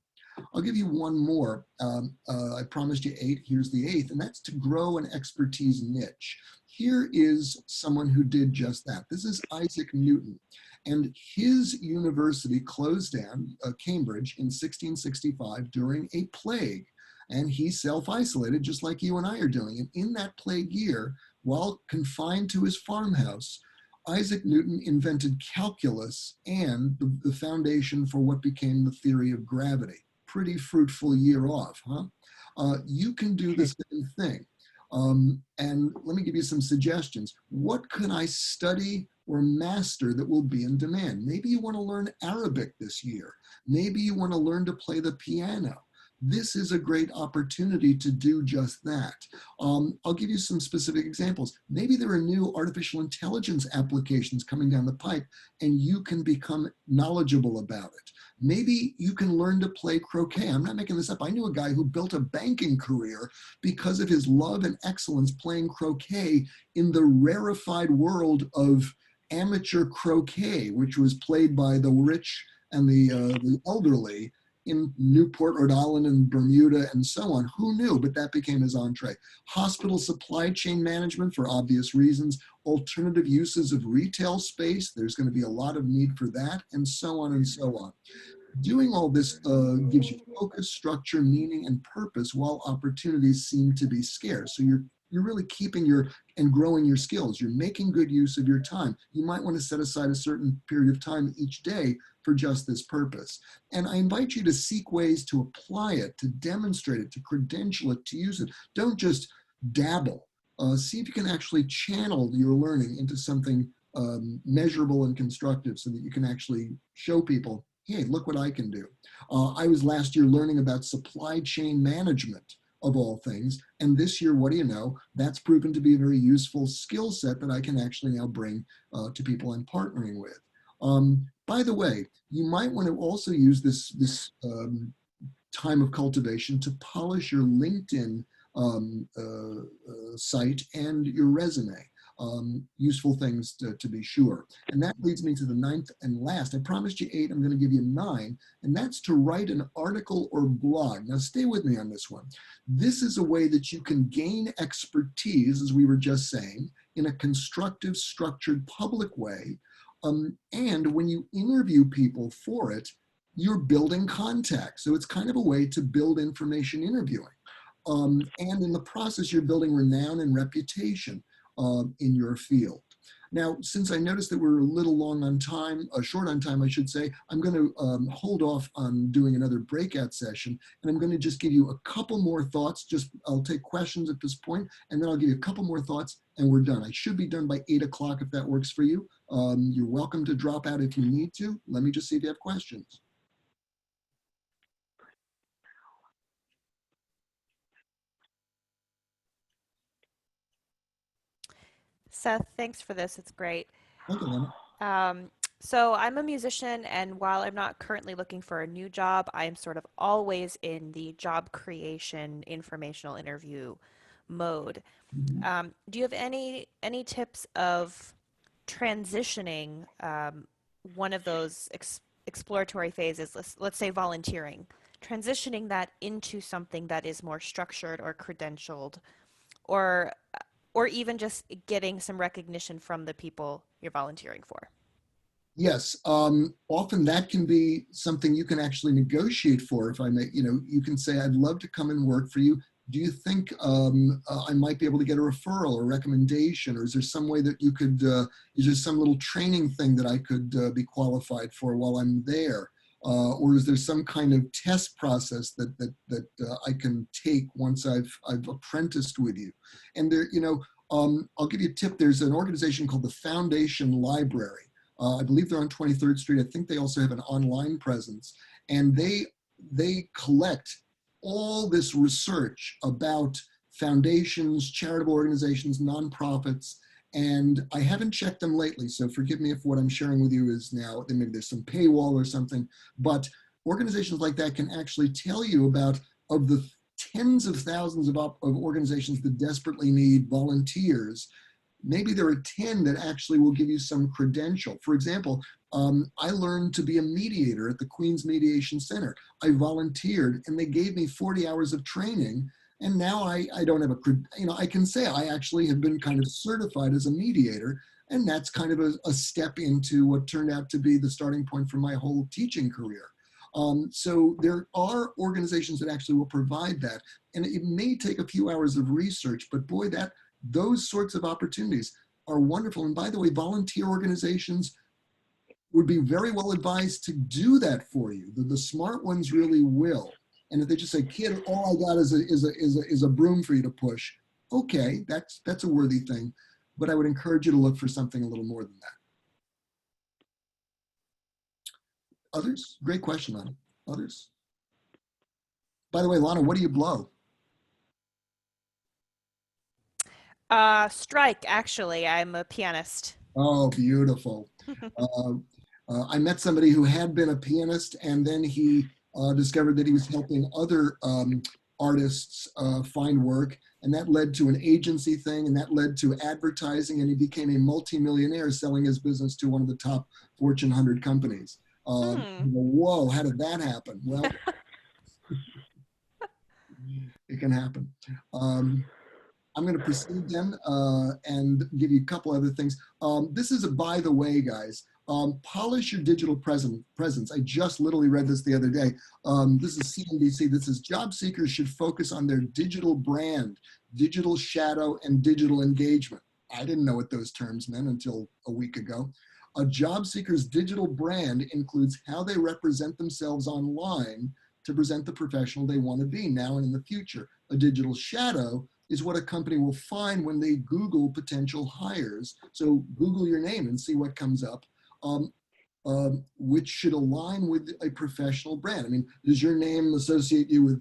I'll give you one more. I promised you 8. Here's the 8th, and that's to grow an expertise niche. Here is someone who did just that. This is Isaac Newton, and his university closed down, Cambridge, in 1665 during a plague, and he self-isolated just like you and I are doing. And in that plague year, while confined to his farmhouse, Isaac Newton invented calculus and the foundation for what became the theory of gravity. Pretty fruitful year off, huh? You can do the same thing. And let me give you some suggestions. What can I study or master that will be in demand? Maybe you want to learn Arabic this year. Maybe you want to learn to play the piano. This is a great opportunity to do just that. I'll give you some specific examples. Maybe there are new artificial intelligence applications coming down the pipe and you can become knowledgeable about it. Maybe you can learn to play croquet. I'm not making this up. I knew a guy who built a banking career because of his love and excellence playing croquet in the rarefied world of amateur croquet, which was played by the rich and the elderly in Newport, Rhode Island, and Bermuda, and so on. Who knew? But that became his entree. Hospital supply chain management, for obvious reasons. Alternative uses of retail space. There's going to be a lot of need for that, and so on and so on. Doing all this gives you focus, structure, meaning, and purpose, while opportunities seem to be scarce. So you're really keeping and growing your skills. You're making good use of your time. You might want to set aside a certain period of time each day for just this purpose. And I invite you to seek ways to apply it, to demonstrate it, to credential it, to use it. Don't just dabble. See if you can actually channel your learning into something measurable and constructive so that you can actually show people, hey, look what I can do. I was last year learning about supply chain management of all things. And this year, what do you know? That's proven to be a very useful skill set that I can actually now bring to people I'm partnering with. By the way, you might want to also use this time of cultivation to polish your LinkedIn site and your resume. Useful things to be sure. And that leads me to the ninth and last. I promised you 8, I'm going to give you 9, and that's to write an article or blog. Now stay with me on this one. This is a way that you can gain expertise, as we were just saying, in a constructive, structured, public way. And when you interview people for it, you're building contacts. So it's kind of a way to build information interviewing. And in the process, you're building renown and reputation in your field. Now, since I noticed that we're a little long on time, short on time, I should say, I'm going to hold off on doing another breakout session, and I'm going to just give you a couple more thoughts. I'll take questions at this point, and then I'll give you a couple more thoughts, and we're done. I should be done by 8 o'clock if that works for you. You're welcome to drop out if you need to. Let me just see if you have questions. Seth, thanks for this. It's great. Okay, Lana. So I'm a musician, and while I'm not currently looking for a new job, I am sort of always in the job creation informational interview mode. Do you have any tips of transitioning one of those exploratory phases, let's say volunteering, transitioning that into something that is more structured or credentialed, or even just getting some recognition from the people you're volunteering for? Yes, often that can be something you can actually negotiate for. If I may, you can say, I'd love to come and work for you. Do you think I might be able to get a referral or recommendation? Or is there some way that you could, is there some little training thing that I could be qualified for while I'm there? Or is there some kind of test process that I can take once I've apprenticed with you? And there, I'll give you a tip. There's an organization called the Foundation Library. I believe they're on 23rd Street. I think they also have an online presence, and they collect all this research about foundations, charitable organizations, nonprofits, and I haven't checked them lately, so forgive me if what I'm sharing with you is now, maybe there's some paywall or something, but organizations like that can actually tell you about, of the tens of thousands of organizations that desperately need volunteers, maybe there are 10 that actually will give you some credential. For example, I learned to be a mediator at the Queens Mediation Center. I volunteered and they gave me 40 hours of training. And now I don't have I can say I actually have been kind of certified as a mediator. And that's kind of a step into what turned out to be the starting point for my whole teaching career. So there are organizations that actually will provide that. And it may take a few hours of research, but boy, those sorts of opportunities are wonderful. And by the way, volunteer organizations would be very well advised to do that for you. The smart ones really will. And if they just say, kid, all I got is a broom for you to push, okay, that's a worthy thing. But I would encourage you to look for something a little more than that. Others? Great question, Lana. Others? By the way, Lana, what do you blow? Strike, actually. I'm a pianist. Oh, beautiful. I met somebody who had been a pianist, and then he discovered that he was helping other artists find work, and that led to an agency thing, and that led to advertising, and he became a multimillionaire selling his business to one of the top Fortune 100 companies. Whoa, how did that happen? Well, it can happen. I'm going to proceed then and give you a couple other things. This is a by the way, guys. Polish your digital presence. I just literally read this the other day. This is CNBC. This is job seekers should focus on their digital brand, digital shadow, and digital engagement. I didn't know what those terms meant until a week ago. A job seeker's digital brand includes how they represent themselves online to present the professional they want to be now and in the future. A digital shadow is what a company will find when they Google potential hires. So Google your name and see what comes up. Which should align with a professional brand. I mean, does your name associate you with,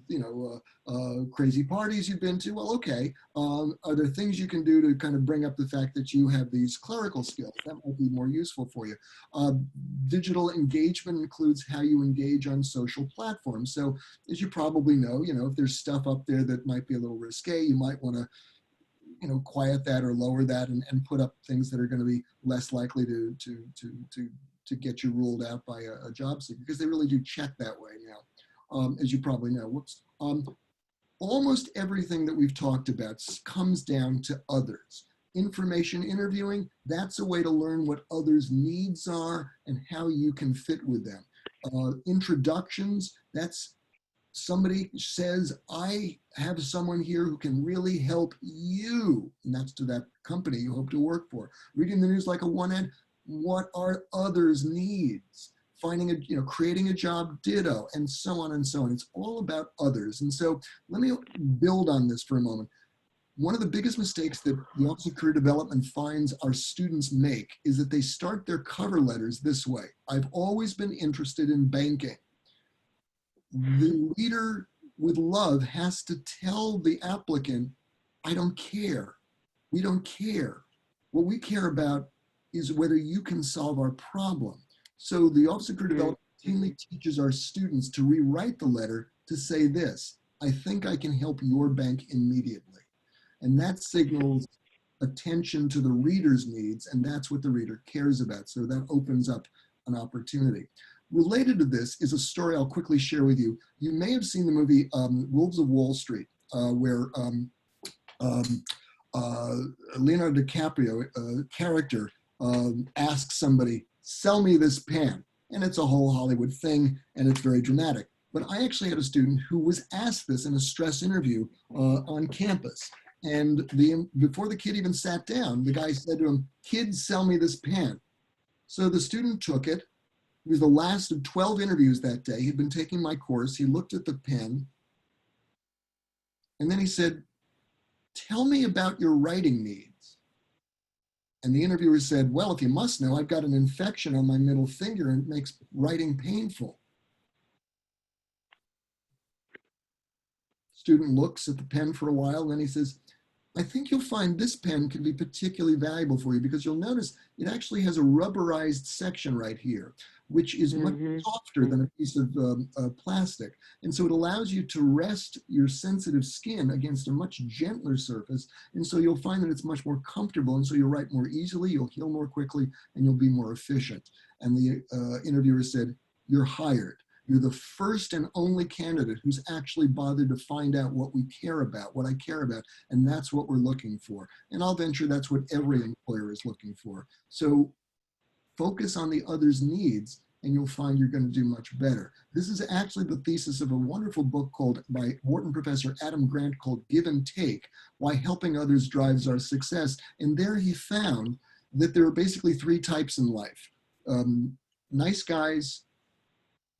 crazy parties you've been to? Well, okay. Are there things you can do to kind of bring up the fact that you have these clerical skills? That might be more useful for you. Digital engagement includes how you engage on social platforms. So as you probably know, if there's stuff up there that might be a little risque, you might want to quiet that or lower that and put up things that are going to be less likely to get you ruled out by a job seeker, because they really do check that way now, as you probably know. Whoops. Almost everything that we've talked about comes down to others. Information interviewing, that's a way to learn what others' needs are and how you can fit with them. Introductions, that's somebody says, I have someone here who can really help you, and that's to that company you hope to work for. Reading the news like a one-ed, what are others' needs? Creating a job, ditto, and so on and so on. It's all about others. And so let me build on this for a moment. One of the biggest mistakes that the Office of Career Development finds our students make is that they start their cover letters this way. I've always been interested in banking. The leader with love has to tell the applicant, I don't care. We don't care. What we care about is whether you can solve our problem. So the Office of Career Development routinely teaches our students to rewrite the letter to say this, I think I can help your bank immediately. And that signals attention to the reader's needs, and that's what the reader cares about. So that opens up an opportunity. Related to this is a story I'll quickly share with you. You may have seen the movie Wolves of Wall Street, where Leonardo DiCaprio, character, asks somebody, sell me this pen. And it's a whole Hollywood thing, and it's very dramatic. But I actually had a student who was asked this in a stress interview on campus. And before the kid even sat down, the guy said to him, kids, sell me this pen. So the student took it. It was the last of 12 interviews that day. He'd been taking my course. He looked at the pen. And then he said, tell me about your writing needs. And the interviewer said, well, if you must know, I've got an infection on my middle finger and it makes writing painful. Student looks at the pen for a while, and then he says, I think you'll find this pen can be particularly valuable for you because you'll notice it actually has a rubberized section right here, which is much softer than a piece of plastic. And so it allows you to rest your sensitive skin against a much gentler surface. And so you'll find that it's much more comfortable. And so you'll write more easily, you'll heal more quickly, and you'll be more efficient. And the interviewer said, you're hired. You're the first and only candidate who's actually bothered to find out what we care about, what I care about, and that's what we're looking for. And I'll venture that's what every employer is looking for. So focus on the other's needs, and you'll find you're going to do much better. This is actually the thesis of a wonderful book by Wharton professor Adam Grant called Give and Take, Why Helping Others Drives Our Success. And there he found that there are basically three types in life. Nice guys,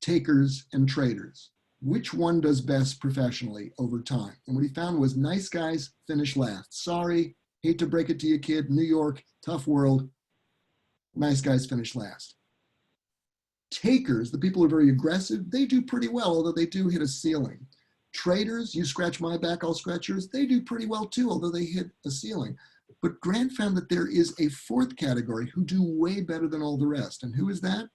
takers, and traders. Which one does best professionally over time? And what he found was nice guys finish last. Sorry, hate to break it to you, kid. New York, tough world. Nice guys finish last. Takers, the people who are very aggressive, they do pretty well, although they do hit a ceiling. Traders, you scratch my back, I'll scratch yours. They do pretty well too, although they hit a ceiling. But Grant found that there is a fourth category who do way better than all the rest. And who is that?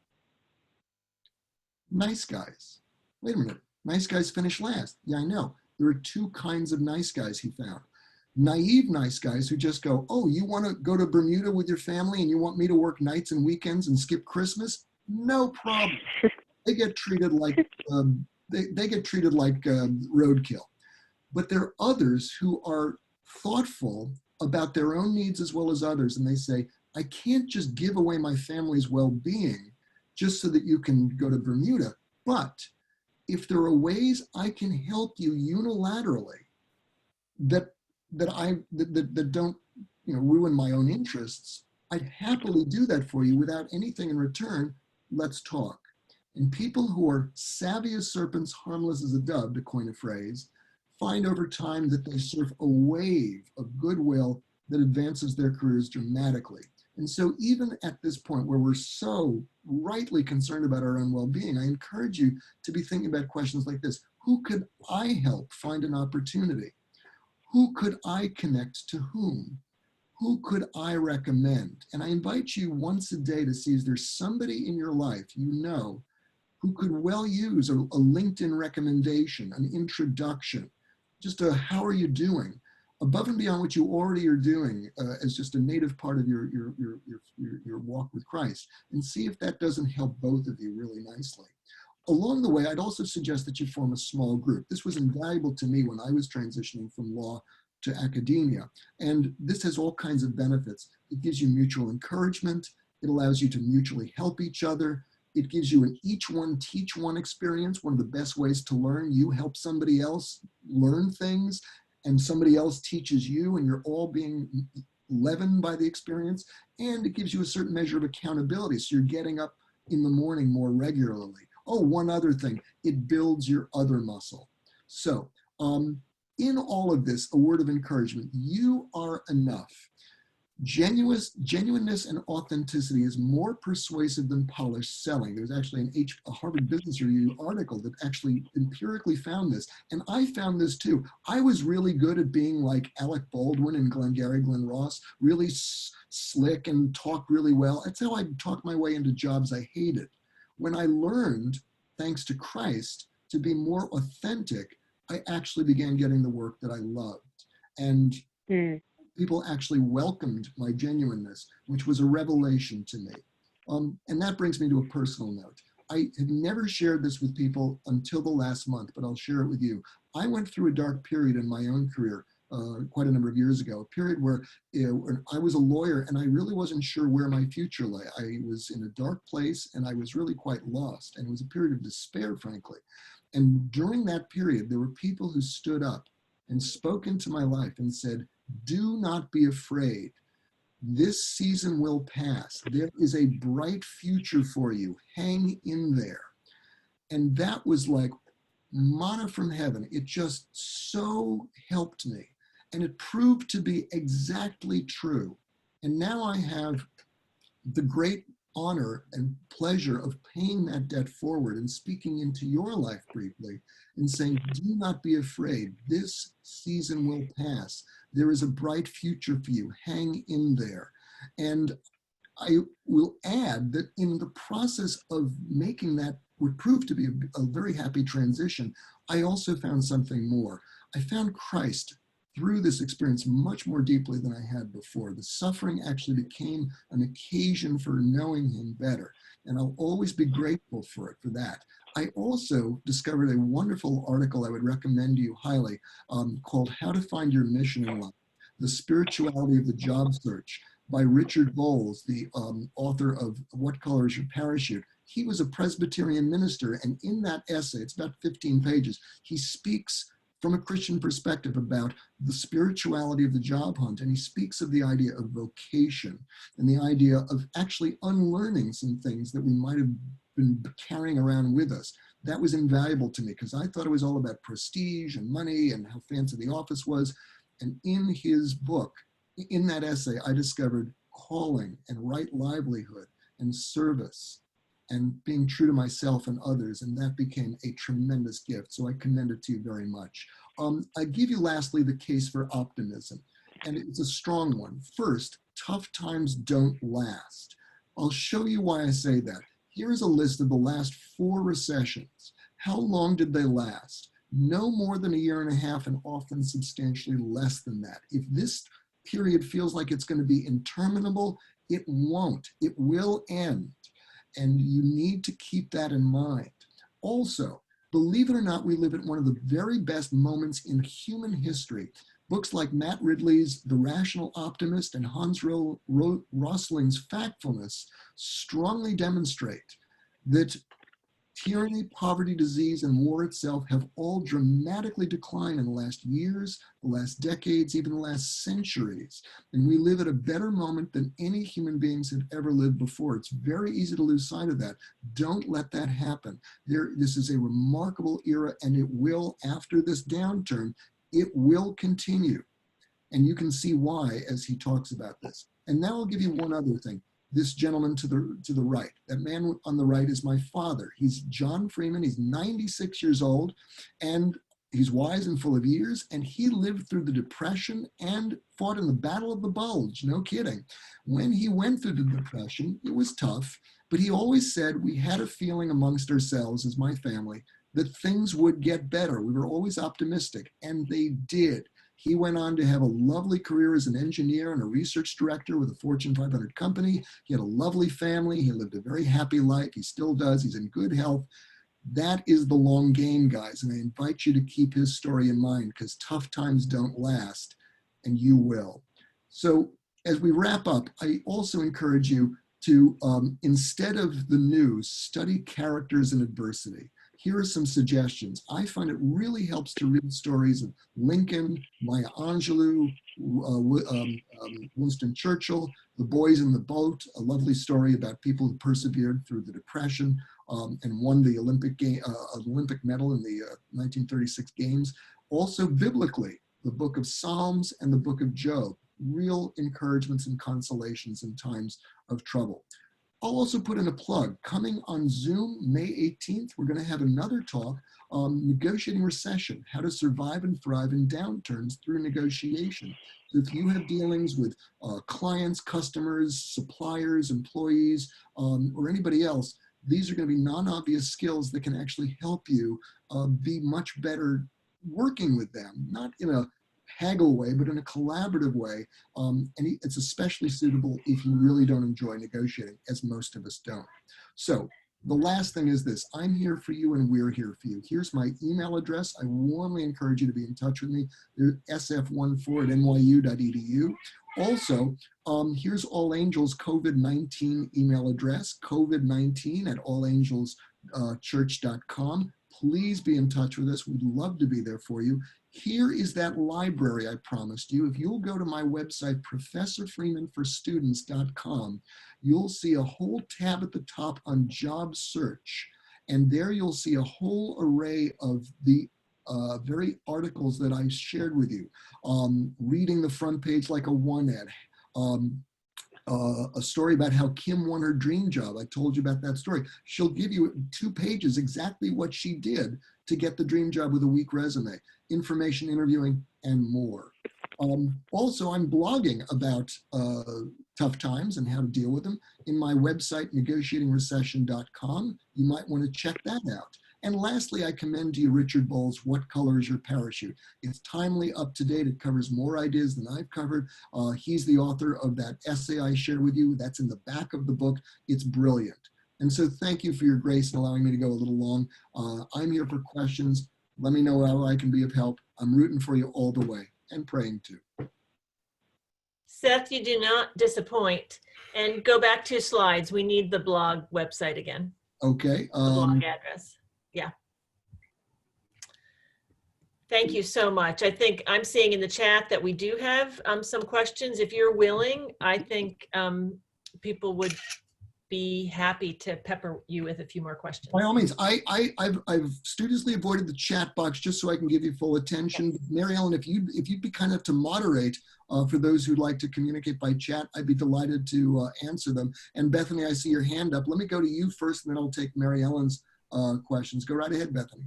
Nice guys. Wait a minute. Nice guys finish last. Yeah, I know. There are two kinds of nice guys he found. Naive nice guys who just go, oh, you want to go to Bermuda with your family and you want me to work nights and weekends and skip Christmas? No problem. They get treated like they get treated like roadkill. But there are others who are thoughtful about their own needs as well as others, and they say, I can't just give away my family's well-being just so that you can go to Bermuda. But if there are ways I can help you unilaterally that don't ruin my own interests, I'd happily do that for you without anything in return. Let's talk. And people who are savvy as serpents, harmless as a dove, to coin a phrase, find over time that they surf a wave of goodwill that advances their careers dramatically. And so even at this point where we're so rightly concerned about our own well-being, I encourage you to be thinking about questions like this. Who could I help find an opportunity? Who could I connect to whom? Who could I recommend? And I invite you once a day to see if there's somebody in your life you know who could well use a LinkedIn recommendation, an introduction, just a how are you doing, above and beyond what you already are doing as just a native part of your walk with Christ, and see if that doesn't help both of you really nicely. Along the way, I'd also suggest that you form a small group. This was invaluable to me when I was transitioning from law to academia. And this has all kinds of benefits. It gives you mutual encouragement. It allows you to mutually help each other. It gives you an each one teach one experience, one of the best ways to learn. You help somebody else learn things, and somebody else teaches you, and you're all being leavened by the experience. And it gives you a certain measure of accountability. So you're getting up in the morning more regularly. Oh, one other thing, it builds your other muscle. So in all of this, a word of encouragement, you are enough. Genuineness and authenticity is more persuasive than polished selling. There's actually a Harvard Business Review article that actually empirically found this. And I found this too. I was really good at being like Alec Baldwin and Glengarry Glen Ross, really slick and talk really well. That's how I talked my way into jobs I hated. When I learned, thanks to Christ, to be more authentic, I actually began getting the work that I loved. And people actually welcomed my genuineness, which was a revelation to me. And that brings me to a personal note. I have never shared this with people until the last month, but I'll share it with you. I went through a dark period in my own career quite a number of years ago, a period where I was a lawyer and I really wasn't sure where my future lay. I was in a dark place and I was really quite lost. And it was a period of despair, frankly. And during that period, there were people who stood up and spoke into my life and said, do not be afraid. This season will pass. There is a bright future for you. Hang in there. And that was like manna from heaven. It just so helped me. And it proved to be exactly true. And now I have the great honor and pleasure of paying that debt forward and speaking into your life briefly and saying, do not be afraid. This season will pass. There is a bright future for you. Hang in there. And I will add that in the process of making that what proved to be a very happy transition, I also found something more. I found Christ through this experience much more deeply than I had before. The suffering actually became an occasion for knowing him better. And I'll always be grateful for that. I also discovered a wonderful article I would recommend to you highly called How to Find Your Mission in Life, The Spirituality of the Job Search by Richard Bowles, the author of What Color is Your Parachute. He was a Presbyterian minister, and in that essay, it's about 15 pages, he speaks from a Christian perspective about the spirituality of the job hunt. And he speaks of the idea of vocation and the idea of actually unlearning some things that we might have been carrying around with us. That was invaluable to me because I thought it was all about prestige and money and how fancy the office was. And in his book, in that essay, I discovered calling and right livelihood and service and being true to myself and others, and that became a tremendous gift. So I commend it to you very much. I give you lastly the case for optimism, and it's a strong one. First, tough times don't last. I'll show you why I say that. Here's a list of the last 4 recessions. How long did they last? No more than a year and a half, and often substantially less than that. If this period feels like it's going to be interminable, it won't. It will end. And you need to keep that in mind. Also, believe it or not, we live at one of the very best moments in human history. Books like Matt Ridley's The Rational Optimist and Hans Rosling's Factfulness strongly demonstrate that tyranny, poverty, disease, and war itself have all dramatically declined in the last years, the last decades, even the last centuries. And we live at a better moment than any human beings have ever lived before. It's very easy to lose sight of that. Don't let that happen. This is a remarkable era, and it will, after this downturn, It will continue. And you can see why as he talks about this. And now I'll give you one other thing. This gentleman to the right, that man on the right is my father. He's John Freeman. He's 96 years old, and he's wise and full of years, and he lived through the Depression and fought in the Battle of the Bulge, no kidding. When he went through the Depression, it was tough, but he always said we had a feeling amongst ourselves as my family that things would get better. We were always optimistic, and they did. He went on to have a lovely career as an engineer and a research director with a Fortune 500 company. He had a lovely family. He lived a very happy life. He still does. He's in good health. That is the long game, guys. And I invite you to keep his story in mind, because tough times don't last, and you will. So as we wrap up, I also encourage you to, instead of the news, study characters in adversity. Here are some suggestions. I find it really helps to read stories of Lincoln, Maya Angelou, Winston Churchill, The Boys in the Boat, a lovely story about people who persevered through the Depression and won the Olympic medal in the 1936 games. Also biblically, the book of Psalms and the book of Job, real encouragements and consolations in times of trouble. I'll also put in a plug. Coming on Zoom, May 18th, we're going to have another talk on negotiating recession, how to survive and thrive in downturns through negotiation. So if you have dealings with clients, customers, suppliers, employees, or anybody else, these are going to be non-obvious skills that can actually help you be much better working with them, not in a haggle way, but in a collaborative way. And it's especially suitable if you really don't enjoy negotiating, as most of us don't. So the last thing is this: I'm here for you and we're here for you. Here's my email address. I warmly encourage you to be in touch with me. sf14@nyu.edu. Also, here's All Angels COVID-19 email address, covid19@allangels.church.com. Please be in touch with us. We'd love to be there for you. Here is that library I promised you. If you'll go to my website, professorfreemanforstudents.com, you'll see a whole tab at the top on job search. And there you'll see a whole array of the very articles that I shared with you. Reading the front page like a one-ad. A story about how Kim won her dream job. I told you about that story. She'll give you 2 pages exactly what she did to get the dream job with a weak resume, information interviewing, and more. Also, I'm blogging about tough times and how to deal with them in my website, negotiatingrecession.com. You might want to check that out. And lastly, I commend to you Richard Bowles' What Color is Your Parachute? It's timely, up to date. It covers more ideas than I've covered. He's the author of that essay I shared with you. That's in the back of the book. It's brilliant. And so thank you for your grace in allowing me to go a little long. I'm here for questions. Let me know how I can be of help. I'm rooting for you all the way and praying too. Seth, you do not disappoint. And go back 2 slides. We need the blog website again. Okay. The blog address. Yeah. Thank you so much. I think I'm seeing in the chat that we do have some questions. If you're willing, I think people would be happy to pepper you with a few more questions. By all means, I've studiously avoided the chat box just so I can give you full attention. Yes. Mary Ellen, if you'd be kind enough to moderate for those who'd like to communicate by chat, I'd be delighted to answer them. And Bethany, I see your hand up. Let me go to you first, and then I'll take Mary Ellen's questions. Go right ahead, Bethany.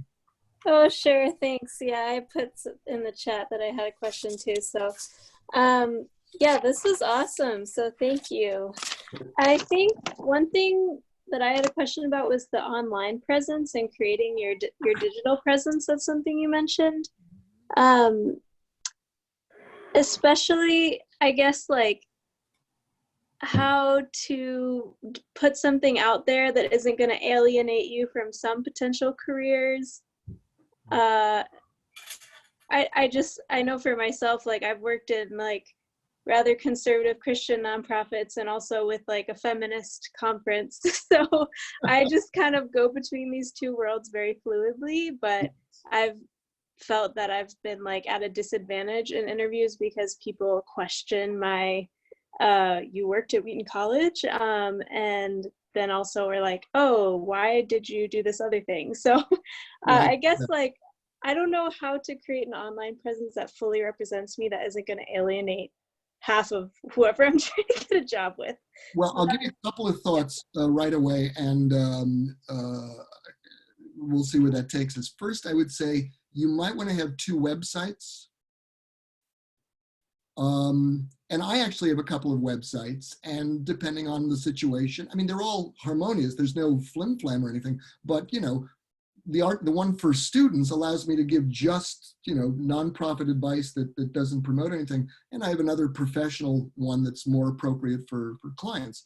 Oh, sure. Thanks. Yeah, I put in the chat that I had a question too. So, yeah, this was awesome. So thank you. I think one thing that I had a question about was the online presence and creating your digital presence. That's something you mentioned. Especially, I guess, like how to put something out there that isn't going to alienate you from some potential careers. I know for myself, like I've worked in like rather conservative Christian nonprofits and also with like a feminist conference. So I just kind of go between these 2 worlds very fluidly, but I've felt that I've been like at a disadvantage in interviews because people question my, you worked at Wheaton College, and then also we're like, oh, why did you do this other thing? So I guess like I don't know how to create an online presence that fully represents me that isn't going to alienate half of whoever I'm trying to get a job with. Well, I'll give you a couple of thoughts right away, and we'll see where that takes us. First, I would say you might want to have 2 websites. And I actually have a couple of websites, and depending on the situation, I mean, they're all harmonious. There's no flim-flam or anything, but you know, the one for students allows me to give just, you know, nonprofit advice that doesn't promote anything. And I have another professional one that's more appropriate for clients.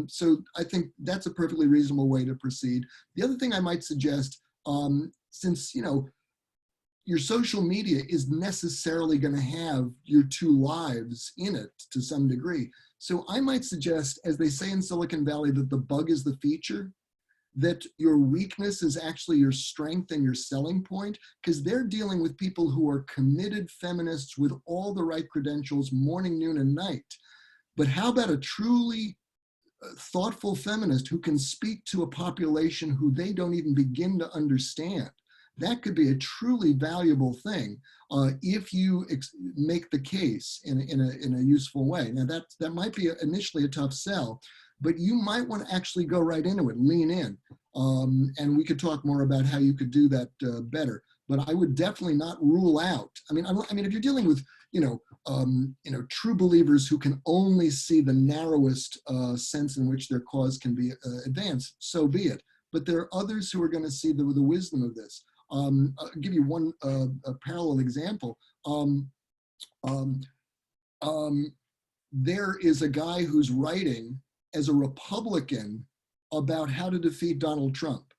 So I think that's a perfectly reasonable way to proceed. The other thing I might suggest, since, you know, your social media is necessarily going to have your 2 lives in it to some degree. So I might suggest, as they say in Silicon Valley, that the bug is the feature, that your weakness is actually your strength and your selling point, because they're dealing with people who are committed feminists with all the right credentials, morning, noon, and night. But how about a truly thoughtful feminist who can speak to a population who they don't even begin to understand? That could be a truly valuable thing if you make the case in a useful way. Now that might be initially a tough sell, but you might want to actually go right into it, lean in, and we could talk more about how you could do that better. But I would definitely not rule out. I mean, if you're dealing with true believers who can only see the narrowest sense in which their cause can be advanced, so be it. But there are others who are going to see the wisdom of this. I'll give you one a parallel example. There is a guy who's writing as a Republican about how to defeat Donald Trump.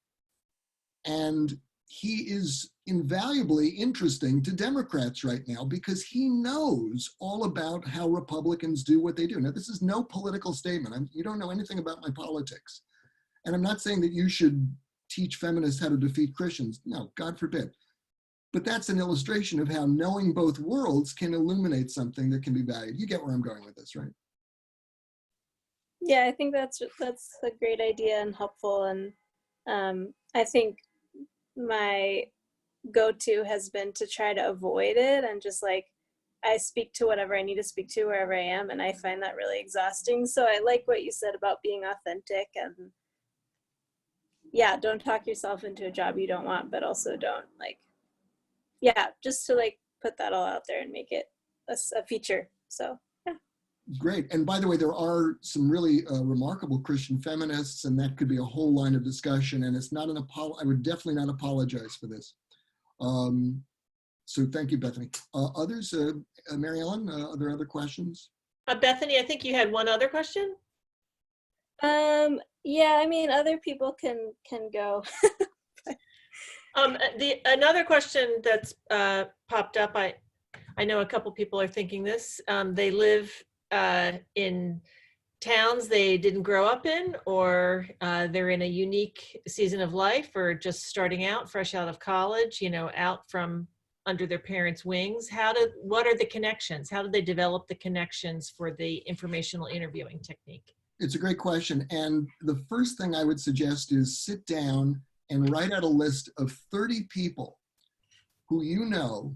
And he is invaluably interesting to Democrats right now because he knows all about how Republicans do what they do. Now, this is no political statement. You don't know anything about my politics. And I'm not saying that you should teach feminists how to defeat Christians. No, God forbid. But that's an illustration of how knowing both worlds can illuminate something that can be valued. You get where I'm going with this, right? Yeah, I think that's a great idea and helpful. And I think my go-to has been to try to avoid it and just like, I speak to whatever I need to speak to wherever I am. And I find that really exhausting. So I like what you said about being authentic and yeah, don't talk yourself into a job you don't want, but also don't just to like put that all out there and make it a feature. So yeah. Great. And by the way, there are some really remarkable Christian feminists, and that could be a whole line of discussion. And it's not an I would definitely not apologize for this. So thank you, Bethany. Others, Mary Ellen, are there other questions? Bethany, I think you had one other question. Yeah, I mean, other people can go. Another question that's popped up, I know a couple people are thinking this. They live in towns they didn't grow up in, or they're in a unique season of life, or just starting out, fresh out of college, out from under their parents' wings. What are the connections? How do they develop the connections for the informational interviewing technique? It's a great question. And the first thing I would suggest is sit down and write out a list of 30 people who you know,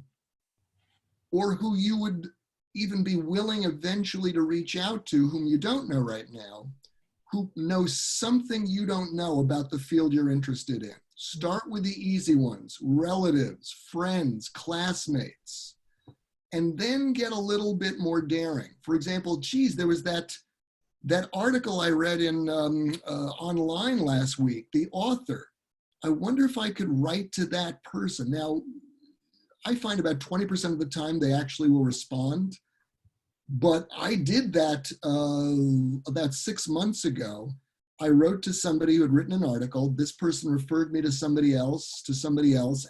or who you would even be willing eventually to reach out to, whom you don't know right now, who know something you don't know about the field you're interested in. Start with the easy ones: relatives, friends, classmates, and then get a little bit more daring. For example, geez, there was that article I read in online last week, the author. I wonder if I could write to that person. Now, I find about 20% of the time they actually will respond. But I did that about 6 months ago. I wrote to somebody who had written an article. This person referred me to somebody else,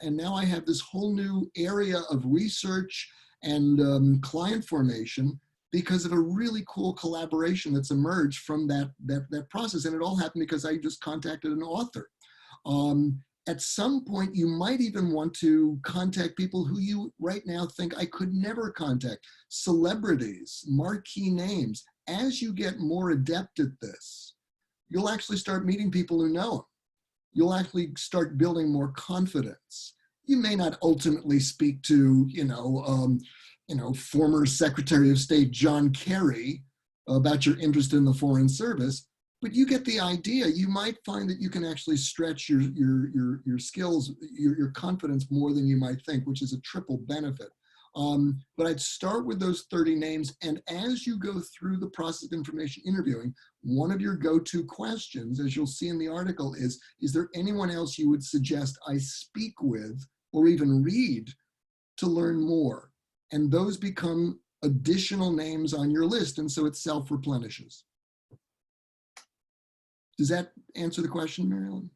and now I have this whole new area of research and client formation because of a really cool collaboration that's emerged from that process. And it all happened because I just contacted an author. At some point, you might even want to contact people who you right now think I could never contact. Celebrities, marquee names. As you get more adept at this, you'll actually start meeting people who know them. You'll actually start building more confidence. You may not ultimately speak to, former Secretary of State John Kerry about your interest in the Foreign Service, but you get the idea. You might find that you can actually stretch your skills, your confidence more than you might think, which is a triple benefit. But I'd start with those 30 names, and as you go through the process of information interviewing, one of your go-to questions, as you'll see in the article, is there anyone else you would suggest I speak with or even read to learn more? And those become additional names on your list, and so it self-replenishes. Does that answer the question, Marilyn?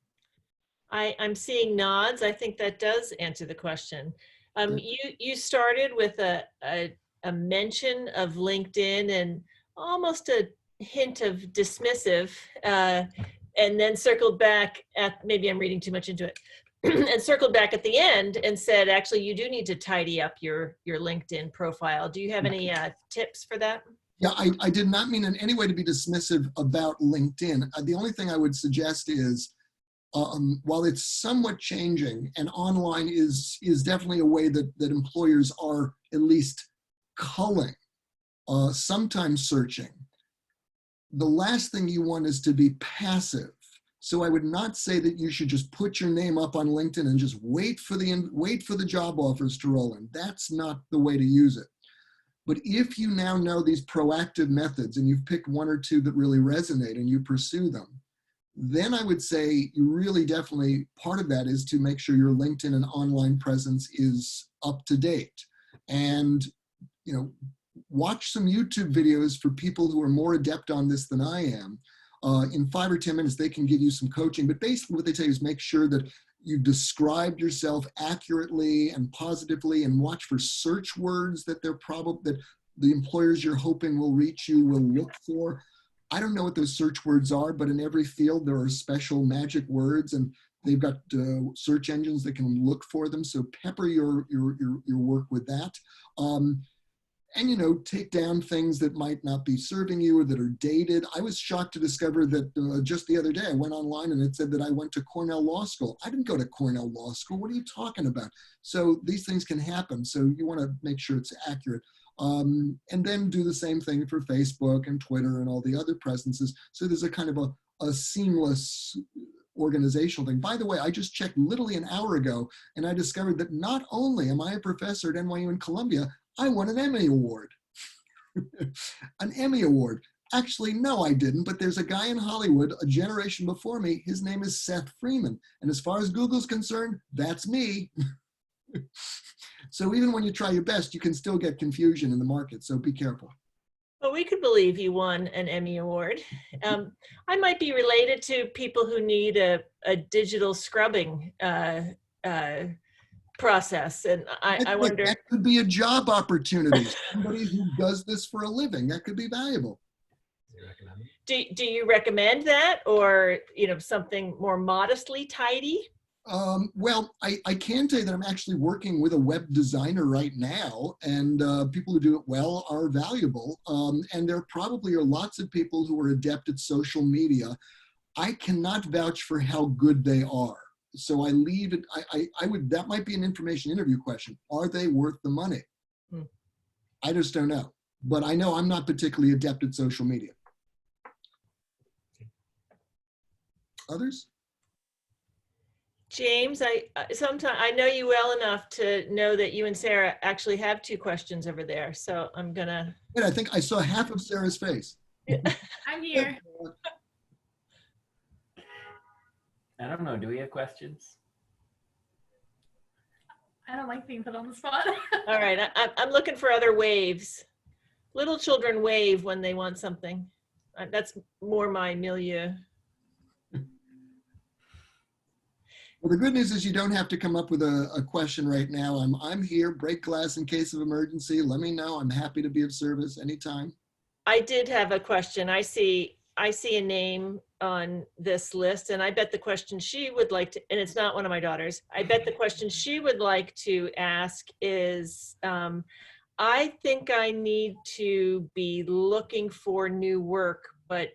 I'm seeing nods. I think that does answer the question. You started with a mention of LinkedIn and almost a hint of dismissive, and then circled back at, maybe I'm reading too much into it, and circled back at the end and said, actually, you do need to tidy up your LinkedIn profile. Do you have any tips for that? Yeah, I did not mean in any way to be dismissive about LinkedIn. The only thing I would suggest is, while it's somewhat changing, and online is definitely a way that employers are at least culling, sometimes searching, the last thing you want is to be passive. So I would not say that you should just put your name up on LinkedIn and just wait for the job offers to roll in. That's not the way to use it. But if you now know these proactive methods and you've picked one or two that really resonate and you pursue them, then I would say you really definitely, part of that is to make sure your LinkedIn and online presence is up to date. And, watch some YouTube videos for people who are more adept on this than I am. In 5 or 10 minutes, they can give you some coaching. But basically what they tell you is make sure that you described yourself accurately and positively, and watch for search words that that the employers you're hoping will reach you will look for. I don't know what those search words are, but in every field there are special magic words, and they've got search engines that can look for them. So pepper your work with that. And, take down things that might not be serving you or that are dated. I was shocked to discover that just the other day I went online and it said that I went to Cornell Law School. I didn't go to Cornell Law School. What are you talking about? So these things can happen. So you want to make sure it's accurate. And then do the same thing for Facebook and Twitter and all the other presences. So there's a kind of a seamless organizational thing. By the way, I just checked literally an hour ago, and I discovered that not only am I a professor at NYU and Columbia, I won an Emmy Award. An Emmy Award. Actually, no, I didn't, but there's a guy in Hollywood a generation before me. His name is Seth Freeman. And as far as Google's concerned, that's me. So even when you try your best, you can still get confusion in the market. So be careful. Well, we could believe you won an Emmy Award. I might be related to people who need a digital scrubbing process. And I wonder. That could be a job opportunity. Somebody who does this for a living, that could be valuable. Do you recommend that, or something more modestly tidy? Well, I can tell you that I'm actually working with a web designer right now, and people who do it well are valuable. And there probably are lots of people who are adept at social media. I cannot vouch for how good they are. So I leave it, that might be an information interview question. Are they worth the money? I just don't know. But I know I'm not particularly adept at social media. Others? James, I know you well enough to know that you and Sarah actually have 2 questions over there. So I'm gonna. Wait, I think I saw half of Sarah's face. I'm here. I don't know. Do we have questions? I don't like being put on the spot. All right, I'm looking for other waves. Little children wave when they want something. That's more my milieu. Well, the good news is you don't have to come up with a question right now. I'm here, break glass in case of emergency. Let me know. I'm happy to be of service anytime. I did have a question. I see a name on this list, and I bet the question she would like to, and it's not one of my daughters, I bet the question she would like to ask is, I think I need to be looking for new work, but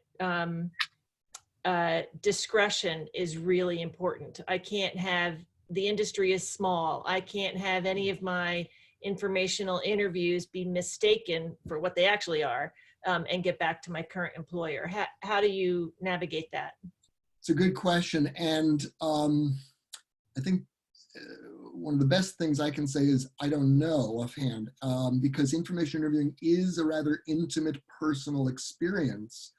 discretion is really important. I can't have the industry is small. I can't have any of my informational interviews be mistaken for what they actually are, and get back to my current employer. How do you navigate that? It's a good question. And I think one of the best things I can say is I don't know offhand, because information interviewing is a rather intimate personal experience.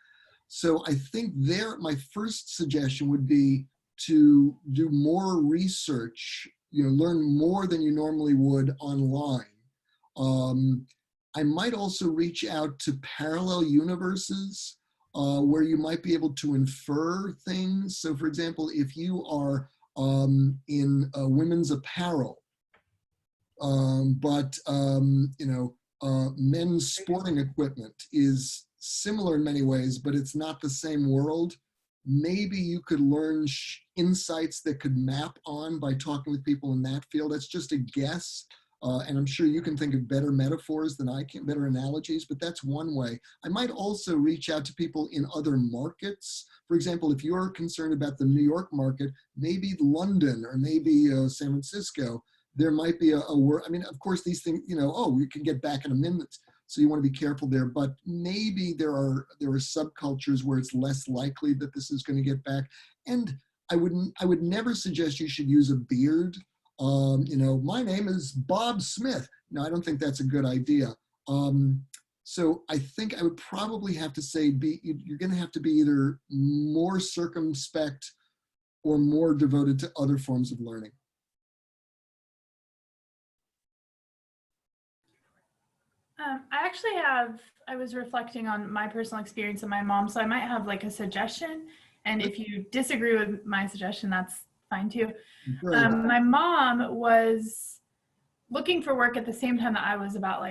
So I think my first suggestion would be to do more research, learn more than you normally would online. I might also reach out to parallel universes where you might be able to infer things. So for example, if you are in women's apparel, but men's sporting equipment is similar in many ways, but it's not the same world. Maybe you could learn insights that could map on by talking with people in that field. That's just a guess. And I'm sure you can think of better metaphors than I can, better analogies, but that's one way. I might also reach out to people in other markets. For example, if you're concerned about the New York market, maybe London or maybe San Francisco, there might be a word. I mean, of course, these things, we can get back in a minute. So you want to be careful there, but maybe there are subcultures where it's less likely that this is going to get back. And I would never suggest you should use a beard. My name is Bob Smith. No, I don't think that's a good idea. So I think I would probably have to say you're going to have to be either more circumspect or more devoted to other forms of learning. I was reflecting on my personal experience of my mom, so I might have like a suggestion. And if you disagree with my suggestion, that's fine too. My mom was looking for work at the same time that I was, about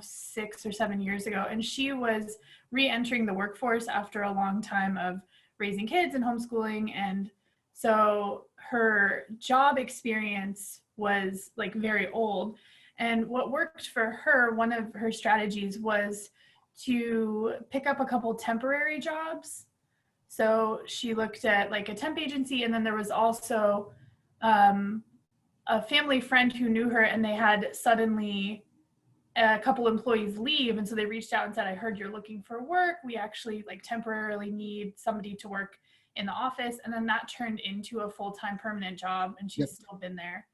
6 or 7 years ago. And she was re-entering the workforce after a long time of raising kids and homeschooling. And so her job experience was like very old. And what worked for her, one of her strategies was to pick up a couple temporary jobs. So she looked at like a temp agency, and then there was also a family friend who knew her, and they had suddenly a couple employees leave. And so they reached out and said, I heard you're looking for work. We actually like temporarily need somebody to work in the office. And then that turned into a full-time permanent job. And she's still been there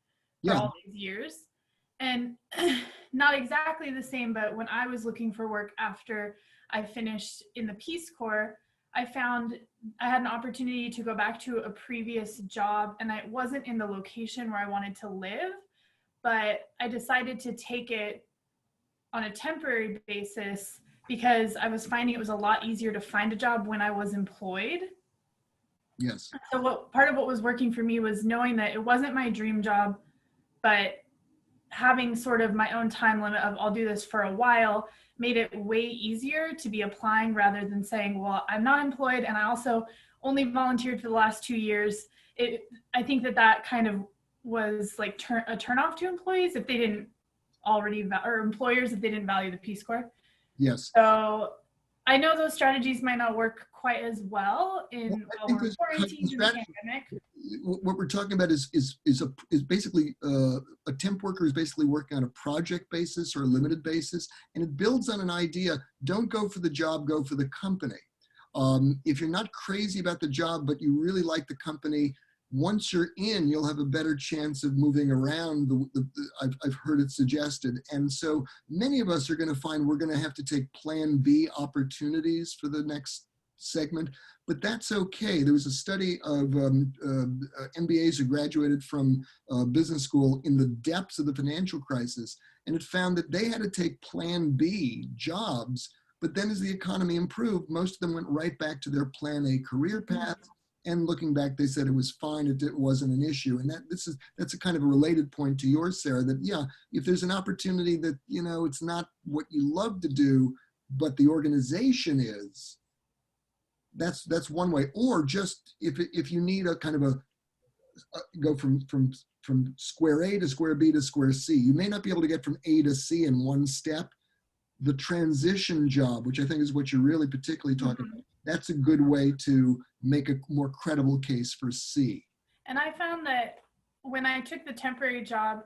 for all these years. And not exactly the same, but when I was looking for work after I finished in the Peace Corps, I found I had an opportunity to go back to a previous job, and I wasn't in the location where I wanted to live, but I decided to take it on a temporary basis because I was finding it was a lot easier to find a job when I was employed. Yes. So part of what was working for me was knowing that it wasn't my dream job, but having sort of my own time limit of I'll do this for a while made it way easier to be applying rather than saying, well, I'm not employed and I also only volunteered for the last 2 years. I think that kind of was like a turnoff to employees if they didn't already, or employers if they didn't value the Peace Corps. Yes. So I know those strategies might not work quite as well while we're quarantined in the pandemic. What we're talking about is basically a temp worker is basically working on a project basis or a limited basis, and it builds on an idea. Don't go for the job, go for the company. If you're not crazy about the job, but you really like the company, once you're in, you'll have a better chance of moving around. I've heard it suggested. And so many of us are going to find we're going to have to take plan B opportunities for the next segment, but that's okay. There was a study of MBAs who graduated from business school in the depths of the financial crisis, and it found that they had to take plan B jobs, but then as the economy improved, most of them went right back to their plan A career path. And looking back, they said it was fine, it wasn't an issue. And that's a kind of a related point to yours, Sarah, that if there's an opportunity that, it's not what you love to do, but the organization is, that's one way. Or just if you need a kind of go from square A to square B to square C, you may not be able to get from A to C in one step. The transition job, which I think is what you're really particularly talking about, that's a good way to make a more credible case for C. And I found that when I took the temporary job,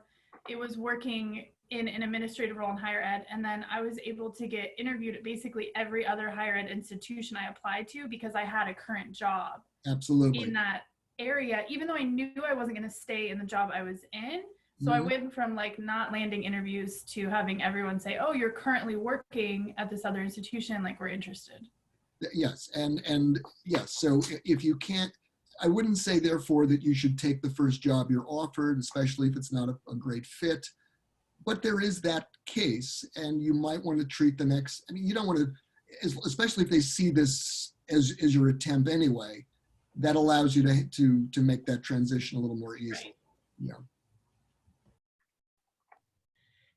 it was working in an administrative role in higher ed. And then I was able to get interviewed at basically every other higher ed institution I applied to because I had a current job Absolutely. in that area, even though I knew I wasn't going to stay in the job I was in. So I went from like not landing interviews to having everyone say, oh, you're currently working at this other institution, like we're interested. Yes, and yes, so if you can't, I wouldn't say therefore that you should take the first job you're offered, especially if it's not a great fit, but there is that case, and you might want to treat the next, I mean, you don't want to, especially if they see this as your attempt anyway, that allows you to make that transition a little more easy. Yeah.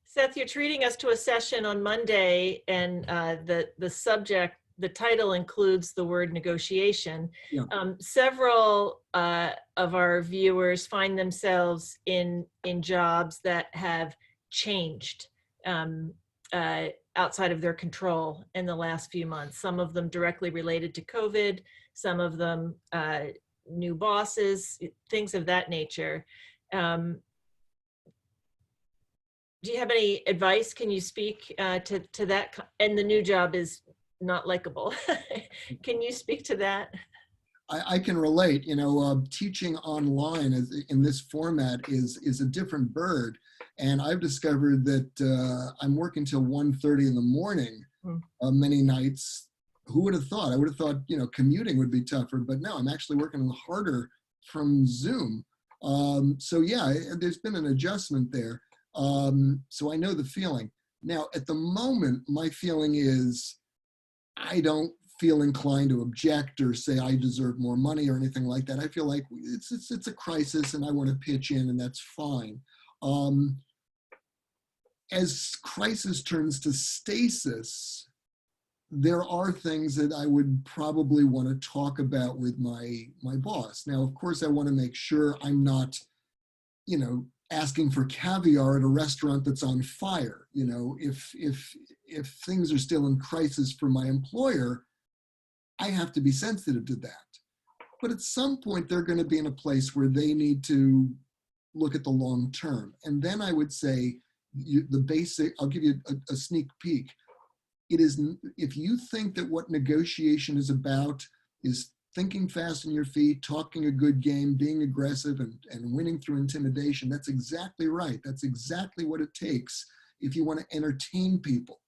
Seth, you're treating us to a session on Monday, and the subject, the title includes the word negotiation. Yeah. Several of our viewers find themselves in jobs that have changed outside of their control in the last few months. Some of them directly related to COVID, some of them new bosses, things of that nature. Do you have any advice? Can you speak to that? And the new job is not likable. Can you speak to that? I can relate. You know, teaching online in this format is a different bird. And I've discovered that I'm working till 1:30 in the morning many nights. Who would have thought? I would have thought, you know, commuting would be tougher, but no, I'm actually working harder from Zoom. So yeah, there's been an adjustment there. So I know the feeling. Now, at the moment, my feeling is I don't feel inclined to object or say I deserve more money or anything like that. I feel like it's a crisis and I want to pitch in, and that's fine. As crisis turns to stasis, there are things that I would probably want to talk about with my boss. Now, of course, I want to make sure I'm not, you know, asking for caviar at a restaurant that's on fire. You know, if things are still in crisis for my employer, I have to be sensitive to that. But at some point, they're going to be in a place where they need to look at the long term. And then I would say the basic, I'll give you a sneak peek. It is, if you think that what negotiation is about is thinking fast on your feet, talking a good game, being aggressive, and winning through intimidation, that's exactly right. That's exactly what it takes if you want to entertain people,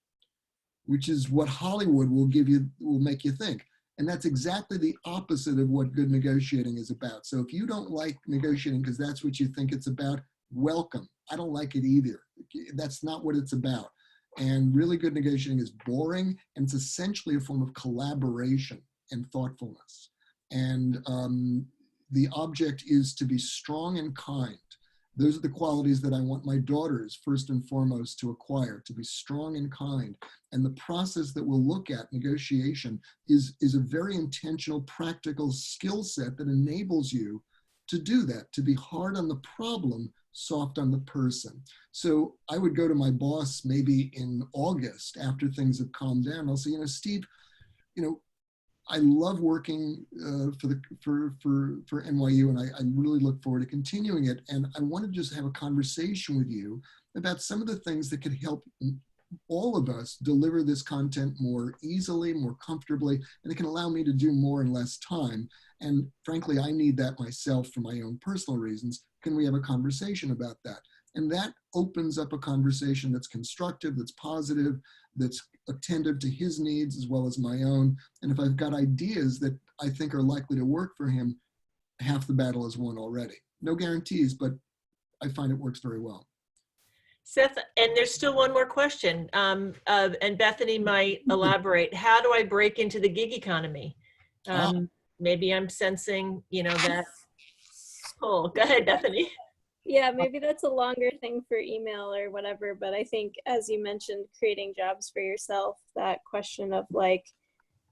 which is what Hollywood will make you think. And that's exactly the opposite of what good negotiating is about. So if you don't like negotiating because that's what you think it's about, welcome. I don't like it either. That's not what it's about. And really good negotiating is boring, and it's essentially a form of collaboration and thoughtfulness. And the object is to be strong and kind. Those are the qualities that I want my daughters first and foremost to acquire, to be strong and kind. And the process that we'll look at, negotiation, is a very intentional, practical skill set that enables you to do that, to be hard on the problem, soft on the person. So I would go to my boss maybe in August after things have calmed down. I'll say, you know, Steve, you know, I love working for NYU, and I really look forward to continuing it. And I want to just have a conversation with you about some of the things that could help all of us deliver this content more easily, more comfortably, and it can allow me to do more in less time. And frankly, I need that myself for my own personal reasons. Can we have a conversation about that? And that opens up a conversation that's constructive, that's positive, that's attentive to his needs as well as my own. And if I've got ideas that I think are likely to work for him, half the battle is won already. No guarantees, but I find it works very well. Seth, and there's still one more question, and Bethany might elaborate. How do I break into the gig economy? Maybe I'm sensing, you know, that pull. Go ahead, Bethany. Yeah, maybe that's a longer thing for email or whatever, but I think, as you mentioned, creating jobs for yourself, that question of like,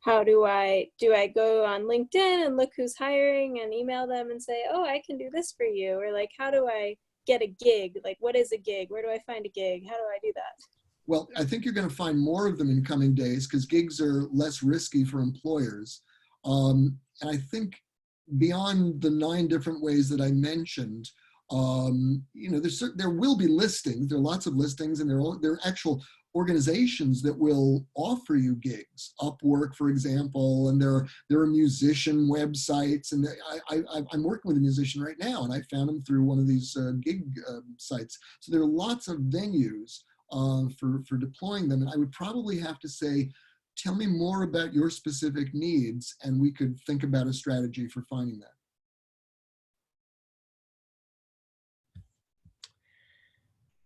how do I go on LinkedIn and look who's hiring and email them and say, oh, I can do this for you? Or like, how do I get a gig? Like, what is a gig? Where do I find a gig? How do I do that? Well, I think you're going to find more of them in coming days because gigs are less risky for employers. And I think beyond the 9 different ways that I mentioned, You know, there will be listings. There are lots of listings, and there are actual organizations that will offer you gigs. Upwork, for example, and there are musician websites. And I'm working with a musician right now, and I found him through one of these gig sites. So there are lots of venues for deploying them. And I would probably have to say, tell me more about your specific needs, and we could think about a strategy for finding that.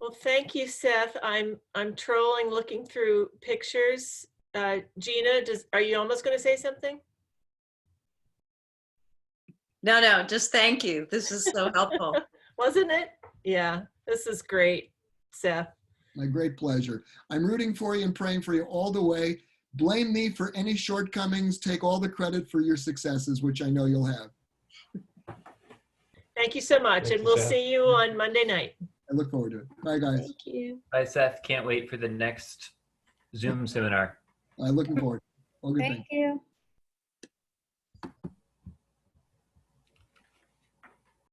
Well, thank you, Seth. I'm trolling, looking through pictures. Gina, are you almost going to say something? No, just thank you. This is so helpful. Wasn't it? Yeah, this is great, Seth. My great pleasure. I'm rooting for you and praying for you all the way. Blame me for any shortcomings. Take all the credit for your successes, which I know you'll have. Thank you so much. Thank And you, we'll Seth. see you on Monday night. I look forward to it. Bye, guys. Thank you. Bye, Seth. Can't wait for the next Zoom seminar. I'm looking forward. All good things. Thank you.